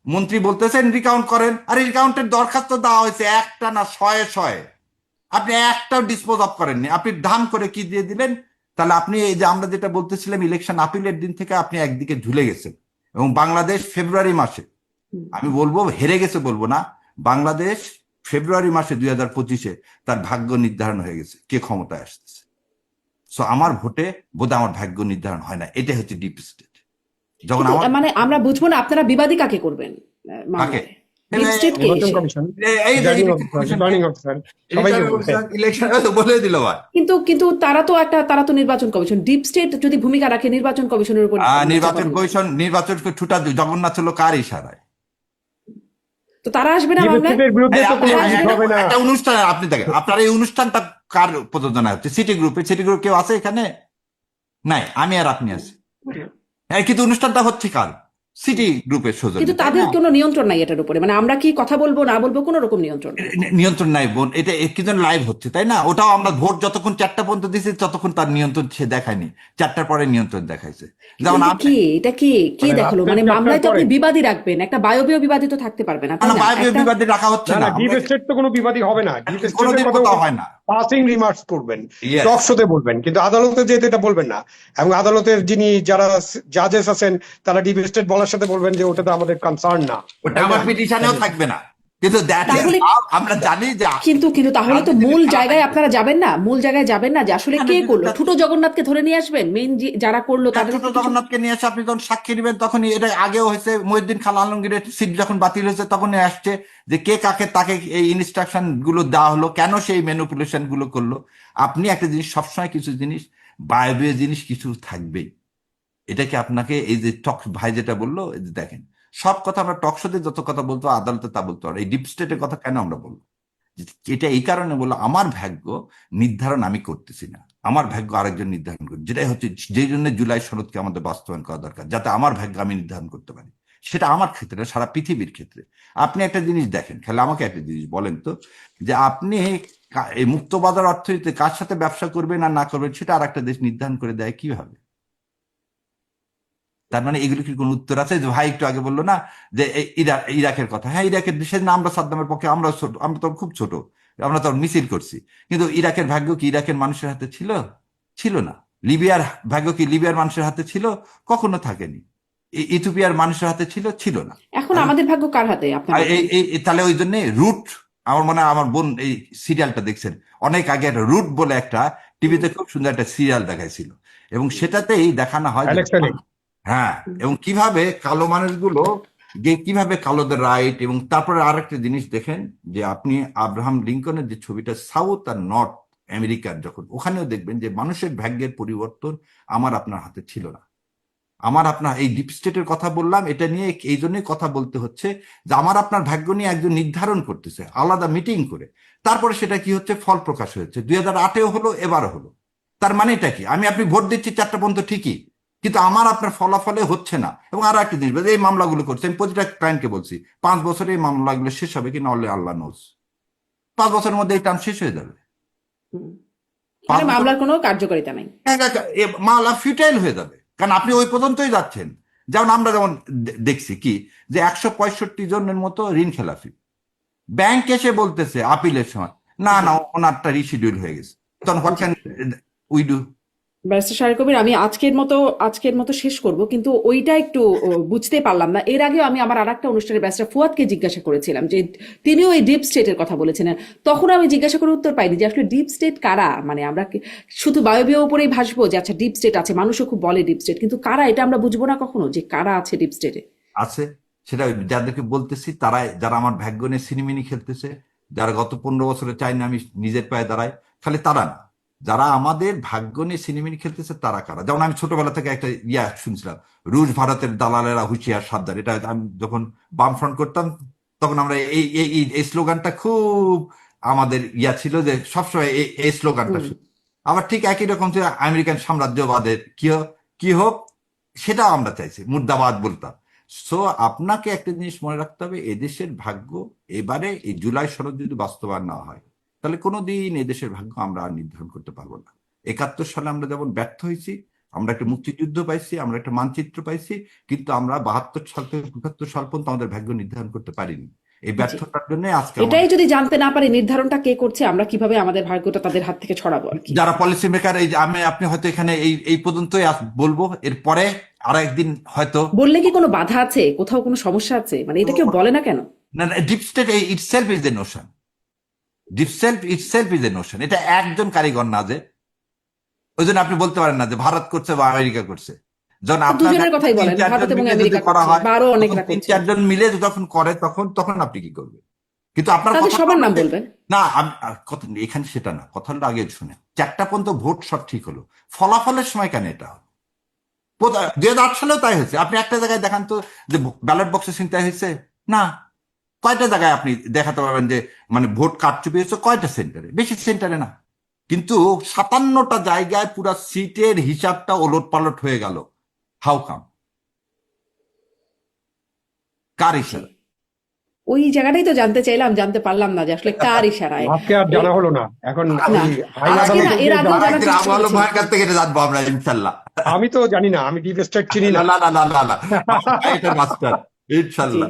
মন্ত্রী বলতেছেন রিকাউন্ট করেন, আর রিকাউন্টের দরখাস্ত দেওয়া হয়েছে একটা না শয়ে। আপনি একটাও ডিসপোজ অফ করেননি, আপনি ধাম করে কি দিয়ে দিলেন? তাহলে আপনি এই যে আমরা যেটা বলতেছিলাম, ইলেকশন আপিলের দিন থেকে আপনি একদিকে ঝুলে গেছেন। এবং বাংলাদেশ ফেব্রুয়ারি মাসে, আমি বলবো হেরে গেছে বলবো না, বাংলাদেশ ফেব্রুয়ারি মাসে 2025-এ তার ভাগ্য নির্ধারণ হয়ে গেছে কে ক্ষমতায় আসতেছে। সো আমার ভোটে বোধহয় আমার ভাগ্য নির্ধারণ হয় না, এটাই হচ্ছে ডিপ স্টেট। যখন কিন্তু আমার মানে আমরা বুঝবো না আপনারা বিবাদী কাকে করবেন মামলায়? ডিপ স্টেট কে নির্বাচন এসে? কমিশন, এই যে রিটার্নিং অফিসার, রিটার্নিং অফিসার, সবাইকে বলতে। ইলেকশন বলে দিল ভাই। কিন্তু তারা তো নির্বাচন কমিশন, ডিপ স্টেট যদি ভূমিকা রাখে নির্বাচন কমিশনের উপর নির্বাচন ছুটা জগন্নাথ হলো কার ইশারায়? তো তারা আসবে না ডিপ মামলায়? স্টেটের বিরুদ্ধে তো কোনো জিনিস হবে না। একটা অনুষ্ঠান আপনি দেখেন, আপনার এই অনুষ্ঠানটা কার প্রযোজনা হচ্ছে? সিটি গ্রুপ কেউ আছে এখানে? নাই, আমি আর আপনি আছি। কিন্তু অনুষ্ঠানটা হচ্ছে কার? সিটি গ্রুপের সৌজন্যে, কিন্তু তাই তাদের না? কোনো নিয়ন্ত্রণ নাই এটার উপরে, মানে আমরা কি কথা বলবো না বলবো কোনো রকম নিয়ন্ত্রণ নেই। নিয়ন্ত্রণ নাই বোন, এটা কিন্তু লাইভ হচ্ছে, তাই না? ওটাও আমরা ভোট যতক্ষণ 4টা পর্যন্ত দিয়েছি ততক্ষণ তার নিয়ন্ত্রণ সে দেখায়নি, 4টার পরে নিয়ন্ত্রণ দেখাইছে। যেমন এটা কে মানে দেখালো? মানে রাত্রে মামলায় তো 4টার আপনি পরে। বিবাদী রাখবেন, একটা বায়বীয় বিবাদী তো থাকতে পারবে না, তাই না? বায়বীয় বিবাদী রাখা হচ্ছে না না, না, ডিপ স্টেট তো কোনো বিবাদী হবে না। ডিপ কোনোদিন স্টেটের কথা কোথাও হয় না। পাসিং রিমার্কস করবেন, Yes. টক শোতে বলবেন, কিন্তু আদালতে যেতে এটা বলবেন না। এবং আদালতের যারা জাজেস আছেন তারা ডিপ স্টেট বলার সাথে বলবেন যে ওটা তো আমাদের কনসার্ন না। ওটা আমার পিটিশনেও থাকবে না, কিন্তু তাহলে- আমরা জানি যে কিন্তু তাহলে তো মূল জায়গায় আপনারা যাবেন না, মূল জায়গায় যাবেন না যে আসলে কে করলো? ছোট জগন্নাথকে ধরে নিয়ে আসবেন, মেইন যারা করলো তাদের। ছোট জগন্নাথকে নিয়ে এসে আপনি যখন সাক্ষী নেবেন, তখনই এটা আগেও হয়েছে, মহিউদ্দিন খান আলমগীরের সিট যখন বাতিল হয়েছে তখনই আসছে যে কে কাকে তাকে এই ইনস্ট্রাকশন গুলো দেওয়া হলো, কেন সেই ম্যানিপুলেশন গুলো করলো। আপনি একটা জিনিস সবসময়, কিছু জিনিস বায়বীয় জিনিস কিছু থাকবেই। এটাকে আপনাকে এই যে টক ভাই যেটা বললো, এই যে দেখেন, সব কথা আমরা টক শোতে যত কথা বলতো আদালতে তা বলতো, আর এই ডিপ স্টেটের কথা কেন আমরা বলবো? এটা এই কারণে বললো, আমার ভাগ্য নির্ধারণ আমি করতেছি না, আমার ভাগ্য আরেকজন নির্ধারণ করে, যেটাই হচ্ছে যেই জন্য জুলাই সনদকে আমাদের বাস্তবায়ন করা দরকার, যাতে আমার ভাগ্য আমি নির্ধারণ করতে পারি। সেটা আমার ক্ষেত্রে না, সারা পৃথিবীর ক্ষেত্রে। আপনি একটা জিনিস দেখেন, খেলে আমাকে একটা জিনিস বলেন তো, যে আপনি এই মুক্ত বাজার অর্থনীতিতে কার সাথে ব্যবসা করবেন আর না করবেন সেটা আর একটা দেশ নির্ধারণ করে দেয় কিভাবে? তার মানে এগুলো কি কোনো উত্তর আছে? যে ভাই একটু আগে বললো না যে ইরাকের কথা, হ্যাঁ ইরাকের সেদিন আমরা সাদ্দামের পক্ষে, আমরা ছোট, আমরা তো খুব ছোট, আমরা তো মিছিল করছি, কিন্তু ইরাকের ভাগ্য কি ইরাকের মানুষের হাতে ছিল? ছিল না। লিবিয়ার ভাগ্য কি লিবিয়ার মানুষের হাতে ছিল? কখনো থাকেনি। ইথিওপিয়ার মানুষের হাতে ছিল? ছিল না। এখন আমাদের ভাগ্য কার হাতে আপনার আর মতে? তাহলে ওই জন্য রুট, আমার মনে হয় আমার বোন এই সিরিয়ালটা দেখছেন অনেক আগে, একটা রুট বলে একটা টিভিতে খুব সুন্দর একটা সিরিয়াল দেখাইছিল, এবং সেটাতেই দেখানো হয় যে অ্যালেক্স হেলিং। হ্যাঁ, এবং কিভাবে কালো মানুষগুলো কিভাবে কালোদের রাইট। এবং তারপরে আরেকটা জিনিস দেখেন যে আপনি আব্রাহাম লিঙ্কনের যে ছবিটা সাউথ আর নর্থ আমেরিকার, যখন ওখানেও দেখবেন যে মানুষের ভাগ্যের পরিবর্তন আমার আপনার হাতে ছিল না। আমার আপনার এই ডিপ স্টেটের কথা বললাম, এটা নিয়ে এই জন্যই কথা বলতে হচ্ছে যে আমার আপনার ভাগ্য নিয়ে একজন নির্ধারণ করতেছে আলাদা মিটিং করে, তারপরে সেটা কি হচ্ছে, ফল প্রকাশ হয়েছে। 2008-এও হলো, এবারও হলো। তার মানে এটা কি, আমি আপনি ভোট দিচ্ছি 4টা পর্যন্ত ঠিকই, কিন্তু আমার আপনার ফলাফলে হচ্ছে না। এবং আরো একটা জিনিস, এই মামলাগুলো করছে, আমি প্রতিটা ক্লায়েন্টকে বলছি 5 বছরে এই মামলাগুলো শেষ হবে কি না, আল্লাহ নোজ। 5 বছরের মধ্যে এই টার্ম শেষ হয়ে যাবে। হুম। 5 মানে বছর মামলার কোনো কার্যকারিতা নাই। মামলা ফিউটাইল হয়ে যাবে, কারণ আপনি ওই পর্যন্তই যাচ্ছেন। যেমন আমরা যেমন দেখছি কি, যে 165 জনের মতো ঋণ খেলাফি, ব্যাংক এসে বলতেছে আপিলের সময় না না ওনারটা রিশিডিউল হয়ে গেছে, তখন what can we do? Barrister Shahriar Kabir, আমি আজকের মতো শেষ করব, কিন্তু ওইটা একটু বুঝতে পারলাম না। এর আগেও আমি আমার আরেকটা অনুষ্ঠানে ব্যারিস্টার ফুয়াদকে জিজ্ঞাসা করেছিলাম যে তিনিও এই ডিপ স্টেটের কথা বলেছিলেন, তখন আমি জিজ্ঞাসা করে উত্তর পাইনি যে আসলে ডিপ স্টেট কারা। মানে আমরা কি শুধু বায়বীয় উপরেই ভাসবো যে আচ্ছা ডিপ স্টেট আছে, মানুষও খুব বলে ডিপ স্টেট, কিন্তু কারা এটা আমরা বুঝবো না কখনো যে কারা আছে ডিপ স্টেটে? আছে, সেটা ওই যাদেরকে বলতেছি তারাই, যারা আমার ভাগ্য নিয়ে সিনেমিনি খেলতেছে, যারা গত 15 বছরে চাই না আমি নিজের পায়ে দাঁড়াই, খালি তারা না, যারা আমাদের ভাগ্য নিয়ে সিনেমিনি খেলতেছে তারা কারা। যেমন আমি ছোটবেলা থেকে একটা শুনছিলাম, রুশ ভারতের দালালেরা হুঁশিয়ার সাবধান। এটা আমি যখন বামফ্রন্ট করতাম তখন আমরা এই স্লোগানটা খুব আমাদের ছিল, যে সবসময় এই স্লোগানটা হুম। শুনি। আবার ঠিক একই রকম ছিল আমেরিকান সাম্রাজ্যবাদের কি হোক, সেটাও আমরা চাইছি, মুর্দাবাদ বলতাম। সো আপনাকে একটা জিনিস মনে রাখতে হবে, এদেশের ভাগ্য এবারে এই জুলাই সনদ যদি বাস্তবায়ন না হয়, তাহলে কোনোদিন এদেশের ভাগ্য আমরা আর নির্ধারণ করতে পারবো না। 71 সালে আমরা যেমন ব্যর্থ হয়েছি, আমরা একটা মুক্তিযুদ্ধ পাইছি, আমরা একটা মানচিত্র পাইছি, কিন্তু আমরা 72 সাল থেকে 75 সাল পর্যন্ত আমাদের ভাগ্য নির্ধারণ করতে পারিনি। এই জি। ব্যর্থতার জন্য আজকে এটাই যদি জানতে না পারি নির্ধারণটা কে করছে, আমরা কিভাবে আমাদের ভাগ্যটা তাদের হাত থেকে ছড়াবো আর কি। যারা পলিসি মেকার, এই যে আপনি হয়তো এখানে এই পর্যন্তই বলবো, এরপরে আর একদিন হয়তো বললে কি কোনো বাধা আছে, কোথাও কোনো সমস্যা আছে? মানে এটা কেউ বলে না কেন? না, deep state itself is the Notion, itself is the Notion. এটা একজন কারিগর না, যে ওই জন্য আপনি বলতে পারেন না যে ভারত করছে বা আমেরিকা করছে। যখন আপনার দুজনের কথাই বলেন, ভারত এবং মিলে যদি আমেরিকা করা করছে হয়, বা আরো অনেকরা তিন করছে, চারজন মিলে যখন করে তখন আপনি কি করবেন? কিন্তু আপনার তাদের কথা সবার নাম বলবেন। না, কথা এখানে সেটা না, কথাটা আগে শুনে 4টা পর্যন্ত ভোট সব ঠিক হলো, ফলাফলের সময় কেন এটা হলো? 2008 সালেও তাই হয়েছে। আপনি একটা জায়গায় দেখান তো যে ব্যালট বক্সে ছিনতাই হয়েছে? না। কয়টা জায়গায় আপনি দেখাতে পারবেন যে মানে ভোট কারচুপি হয়েছে? কয়টা সেন্টারে? বেশি সেন্টারে না। কিন্তু 57টা জায়গায় পুরা সিটের হিসাবটা ওলট পালট হয়ে গেল। How come? কার ইশারা? ওই জায়গাটাই তো জানতে চাইলাম, জানতে পারলাম না যে আসলে কার ইশারায়। আজকে আর জানা হলো না, এখন না, ওই আইন আজকে না, আদালতে এর গিয়ে আগেও জানা- জানার চেষ্টা আমল করেছি। ভাইয়ের কাছ থেকে এটা জানবো আমরা ইনশাল্লাহ। আমি তো জানি না, আমি ডিপ স্টেট চিনি না না। না না না না না, এটা মাস্টার জি। ইনশাল্লাহ।